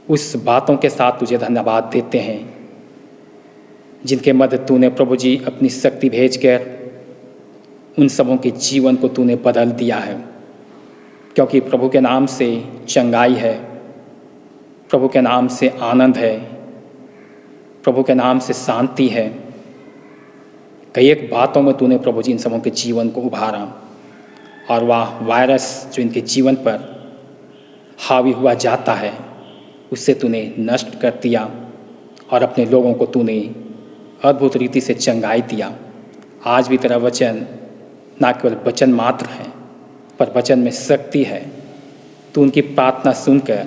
उस बातों के साथ तुझे धन्यवाद देते हैं जिनके मध्य तूने प्रभु जी अपनी शक्ति भेजकर उन सबों के जीवन को तूने बदल दिया है। क्योंकि प्रभु के नाम से चंगाई है, प्रभु के नाम से आनंद है, प्रभु के नाम से शांति है। कई एक बातों में तूने प्रभु जी इन सबों के जीवन को उभारा और वह वायरस जो इनके जीवन पर हावी हुआ जाता है उससे तूने नष्ट कर दिया और अपने लोगों को तूने अद्भुत रीति से चंगाई दिया। आज भी तेरा वचन न केवल वचन मात्र है पर वचन में शक्ति है। तू उनकी प्रार्थना सुनकर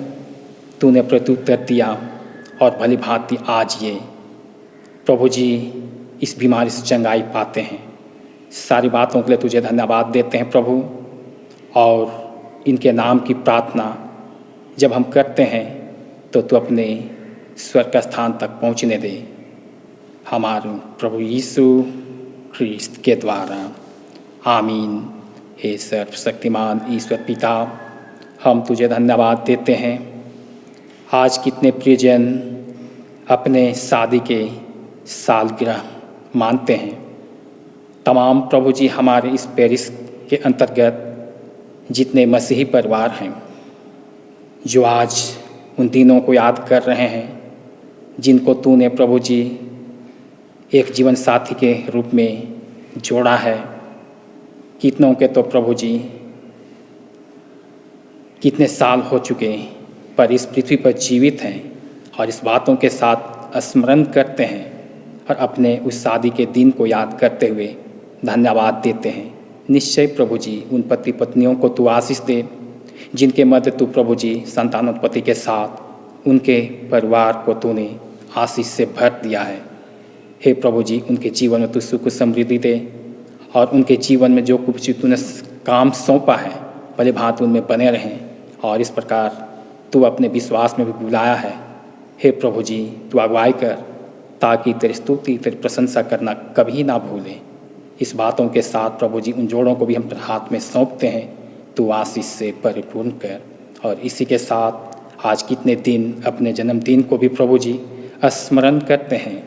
तूने प्रत्युत्तर दिया और भली भांति आज ये प्रभु जी इस बीमारी से चंगाई पाते हैं। सारी बातों के लिए तुझे धन्यवाद देते हैं प्रभु, और इनके नाम की प्रार्थना जब हम करते हैं तो तू अपने स्वर्ग स्थान तक पहुंचने दे, हमारे प्रभु यीशु ख्रिस्त के द्वारा। आमीन। हे सर्वशक्तिमान ईश्वर पिता, हम तुझे धन्यवाद देते हैं। आज कितने प्रियजन अपने शादी के सालगिरह मानते हैं। तमाम प्रभु जी हमारे इस पेरिस के अंतर्गत जितने मसीही परिवार हैं जो आज उन दिनों को याद कर रहे हैं जिनको तूने प्रभु जी एक जीवन साथी के रूप में जोड़ा है। कितनों के तो प्रभु जी कितने साल हो चुके पर इस पृथ्वी पर जीवित हैं और इस बातों के साथ स्मरण करते हैं और अपने उस शादी के दिन को याद करते हुए धन्यवाद देते हैं। निश्चय प्रभु जी उन पति पत्नियों को तू आशीष दे जिनके मध्य तू प्रभु जी संतानोत्पत्ति के साथ उनके परिवार को तूने आशीष से भर दिया है। हे प्रभु जी उनके जीवन में तू सुख समृद्धि दे और उनके जीवन में जो कुछ तूने काम सौंपा है भले भांति उनमें बने रहें और इस प्रकार तू अपने विश्वास में भी बुलाया है। हे प्रभु जी तू अगुवाई कर ताकि तेरी स्तुति तेरी प्रशंसा करना कभी ना भूलें। इस बातों के साथ प्रभु जी उन जोड़ों को भी हम तेरे हाथ में सौंपते हैं, तू आशीष से परिपूर्ण कर। और इसी के साथ आज कितने दिन अपने जन्मदिन को भी प्रभु जी स्मरण करते हैं।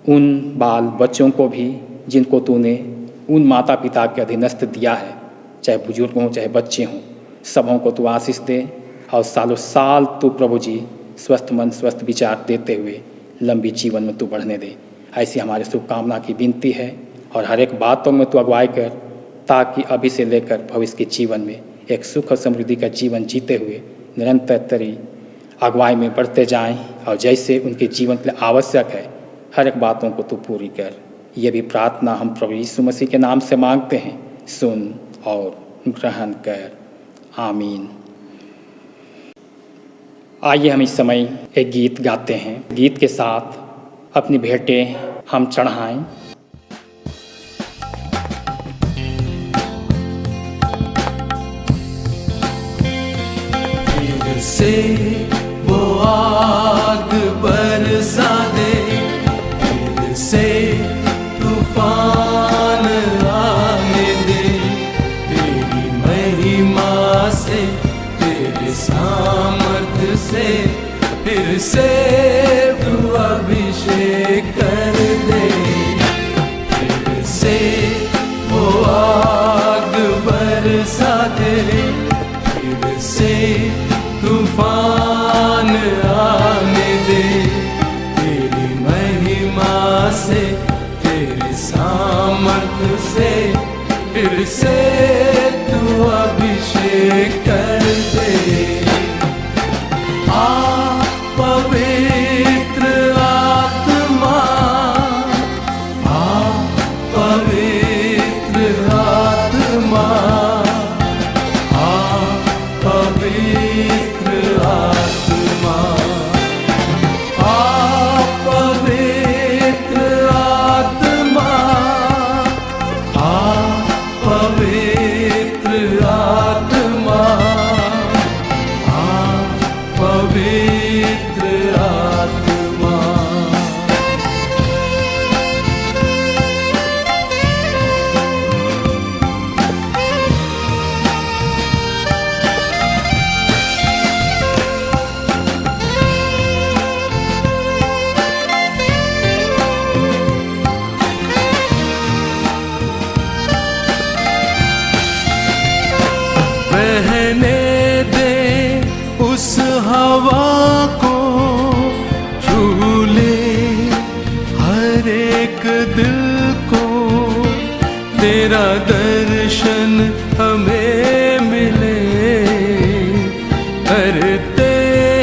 उन बाल बच्चों को भी जिनको तूने उन माता पिता के अधीनस्थ दिया है, चाहे बुजुर्ग हों चाहे बच्चे हों, सबों को तू आशीष दे और सालों साल तू प्रभु जी स्वस्थ मन स्वस्थ विचार देते हुए लंबी जीवन में तू बढ़ने दे। ऐसी हमारी शुभकामना की विनती है और हर एक बातों में तू अगुवाई कर, ताकि अभी से लेकर भविष्य के जीवन में एक सुख और समृद्धि का जीवन जीते हुए निरंतर तेरी अगुवाई में बढ़ते जाएं। और जैसे उनके जीवन के लिए आवश्यक है हर एक बातों को तू पूरी कर। ये भी प्रार्थना हम प्रभु यीशु मसीह के नाम से मांगते हैं, सुन और ग्रहण कर। आमीन। आइए हम इस समय एक गीत गाते हैं। गीत के साथ अपनी भेंटें हम चढ़ाएं। फिर से वो आग बरसा दे, फिर से तूफान आने दे, तेरी महिमा से तेरे सामर्थ से फिर से तू अभिषेक कर दे। फिर से वो आग बरसा दे, फिर से तूफान आने दे, तेरी महिमा से तेरे सामर्थ से फिर से तू अभिषेक कर दे। आ पवित्र आत्मा, आ पवित्र आत्मा, आ पवित्र आत्मा, आ पवित्र आत्मा, आ पवित्र आत्मा, आ पवित्र आत्मा। बहने दे उस हवा को, झूले हर एक दिल को, तेरा दर्शन हमें मिले। करते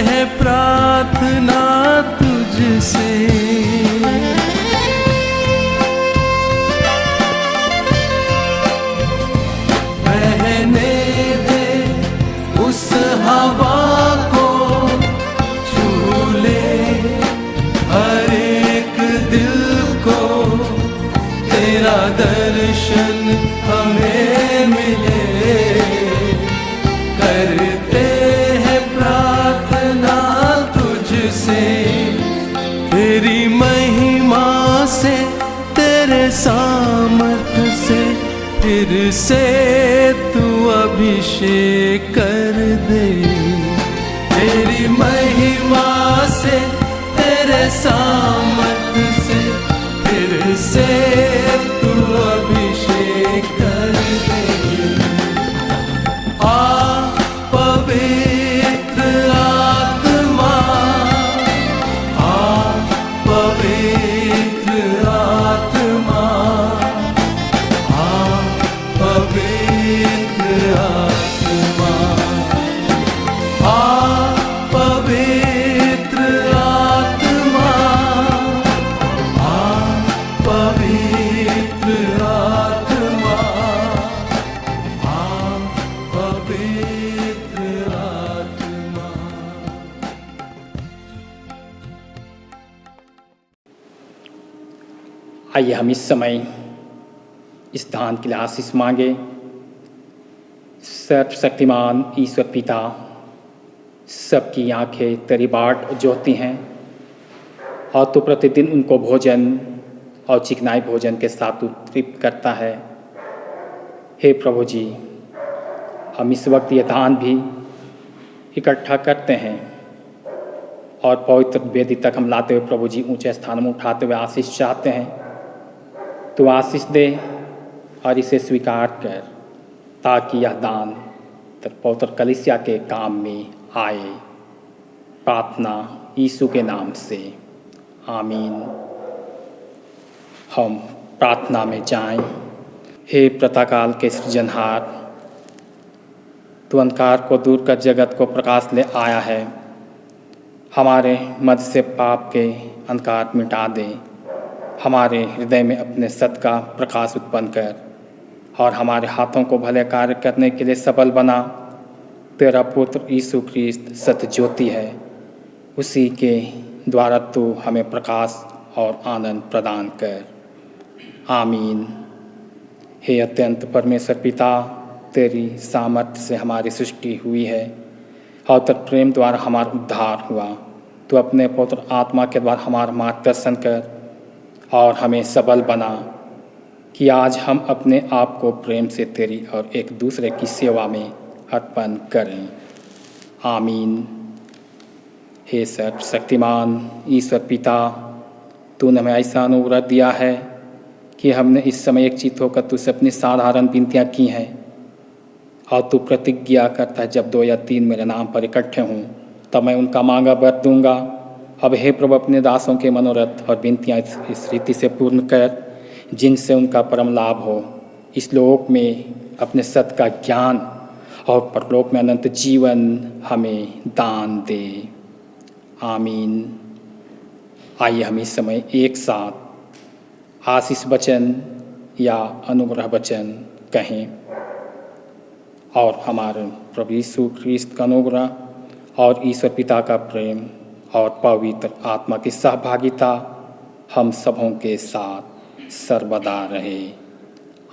हैं प्रार्थना तुझसे, बहने दे उस हवा को, झूले हर एक दिल को, तेरा दर्शन हमें मिले। करते हैं प्रार्थना तुझसे, तेरी महिमा से तेरे सामर्थ से फिर से तू अभिषेक कर दे। तेरी महिमा से तेरे सामर्थ से फिर से तू अभिषेक कर दे। आ पवित्र आत्मा, आ पवित्र आत्मा, आ पवित्र आत्मा, आ पवित्र आत्मा, आ पवित्र आत्मा, आ पवित्र आत्मा। आइए हम इस समय इस दान के लिए आशीष मांगे। सर्वशक्तिमान ईश्वर पिता, सबकी आंखें तेरी बाट जोहती हैं। और तू प्रतिदिन उनको भोजन और चिकनाई भोजन के साथ तू तृप्त करता है। हे प्रभु जी, हम इस वक्त ये दान भी इकट्ठा करते हैं और पवित्र वेदी तक हम लाते हुए प्रभु जी ऊंचे स्थान में उठाते हुए आशीष चाहते हैं। तू आशीष दे और इसे स्वीकार कर ताकि यह दान पवित्र कलीसिया के काम में आए। प्रार्थना यीशु के नाम से, आमीन। हम प्रार्थना में जाएं। हे प्रातःकाल के सृजनहार, तू अंधकार को दूर कर जगत को प्रकाश ले आया है। हमारे मध्य से पाप के अंधकार मिटा दे, हमारे हृदय में अपने सत्य का प्रकाश उत्पन्न कर और हमारे हाथों को भले कार्य करने के लिए सबल बना। तेरा पुत्र यीशु ख्रीस्त सत्य ज्योति है, उसी के द्वारा तू हमें प्रकाश और आनंद प्रदान कर, आमीन। हे अत्यंत परमेश्वर पिता, तेरी सामर्थ्य से हमारी सृष्टि हुई है और तेरे प्रेम द्वारा हमारा उद्धार हुआ। तू अपने पवित्र आत्मा के द्वारा हमारा मार्गदर्शन कर और हमें सबल बना कि आज हम अपने आप को प्रेम से तेरी और एक दूसरे की सेवा में अर्पण करें, आमीन। हे सर्वशक्तिमान ईश्वर पिता, तूने हमें ऐसा अनुग्रह दिया है कि हमने इस समय एक चित्त होकर तुझसे अपनी साधारण विनतियाँ की हैं और तू प्रतिज्ञा करता है, जब 2 या 3 मेरे नाम पर इकट्ठे हों तब मैं उनका मांगा वर दूंगा। अब हे प्रभु, अपने दासों के मनोरथ और विनतियाँ इस रीति से पूर्ण कर जिनसे उनका परम लाभ हो। इस लोक में अपने सत्य का ज्ञान और परलोक में अनंत जीवन हमें दान दे, आमीन। आइए हम इस समय एक साथ आशीष वचन या अनुग्रह वचन कहें और हमारे प्रभु यीशु ख्रीस्त का अनुग्रह और ईश्वर पिता का प्रेम और पवित्र आत्मा की सहभागिता हम सबों के साथ सर्वदा रहे,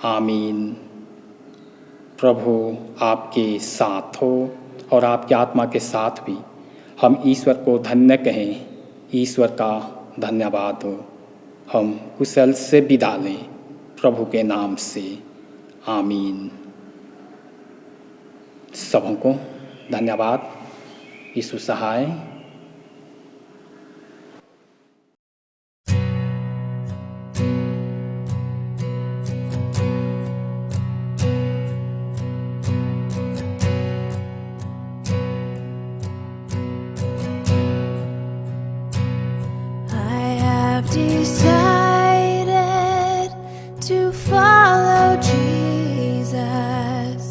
आमीन। प्रभु आपके साथ हो और आपकी आत्मा के साथ भी। हम ईश्वर को धन्य कहें, ईश्वर का धन्यवाद हो। हम कुशल से विदा लें प्रभु के नाम से, आमीन। सबों को धन्यवाद। यीशु सहाय। Decided to follow Jesus.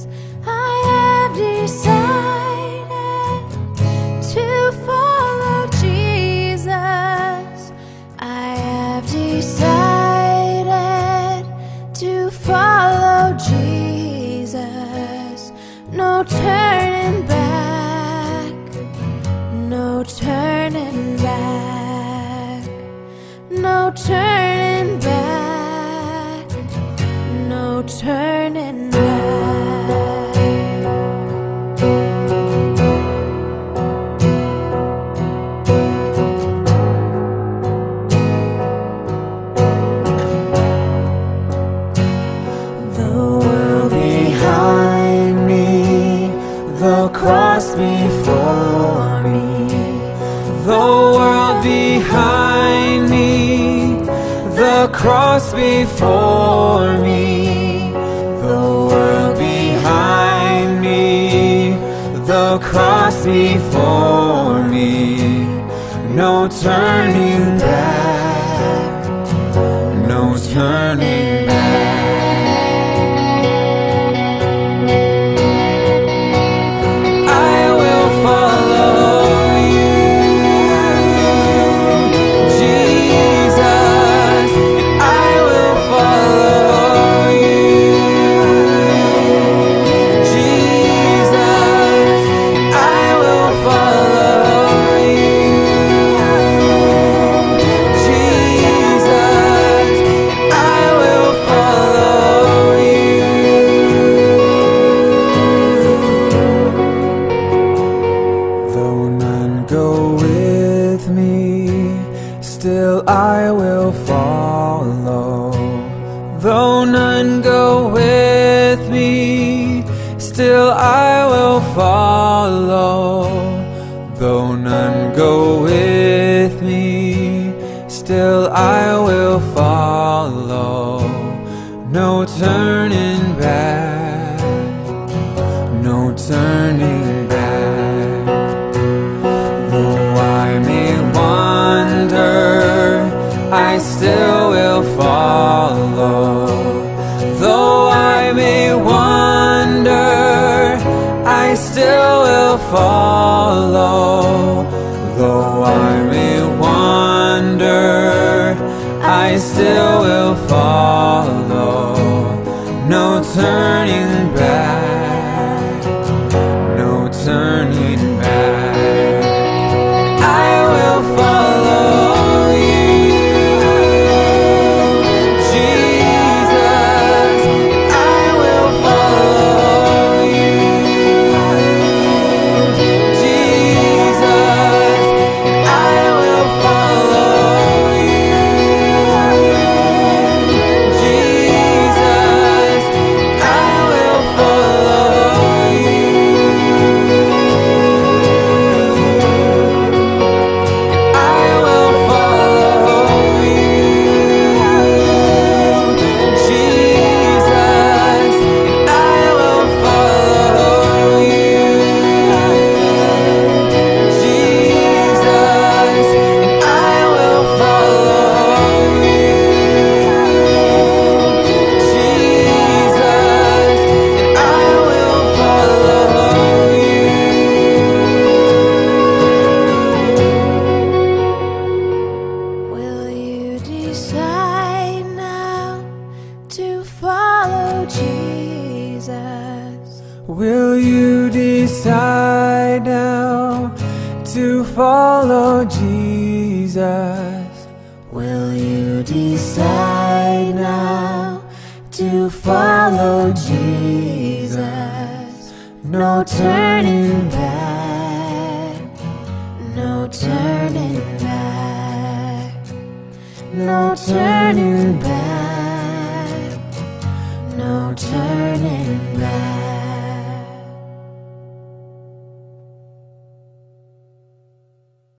I have decided to follow Jesus. I have decided to follow Jesus. No turning back, no turning back. No turning back, no turning back. The world behind me, the cross before me. The world behind me, the cross before me, the world behind me, the cross before me, no turning back, no turning back. I will follow you, Jesus. I will follow you, Jesus. I will follow you, Jesus. I will still I will follow. Though none go with me, still I will follow. No turning back, no turning back. Though I may wander, I still will follow. Though I may wander, I still will follow. Though I may wander, I still will follow. No turning back, no turning back. I will follow you, Jesus. I will follow you, Jesus. I will follow you, Jesus. I will follow you. I will follow you, Jesus. I will follow you, Jesus. I will follow you, Jesus. I will follow you. Will you decide now to follow Jesus? Will you decide now to follow Jesus? Will you decide now to follow Jesus? No turning back, no turning back, no turning back.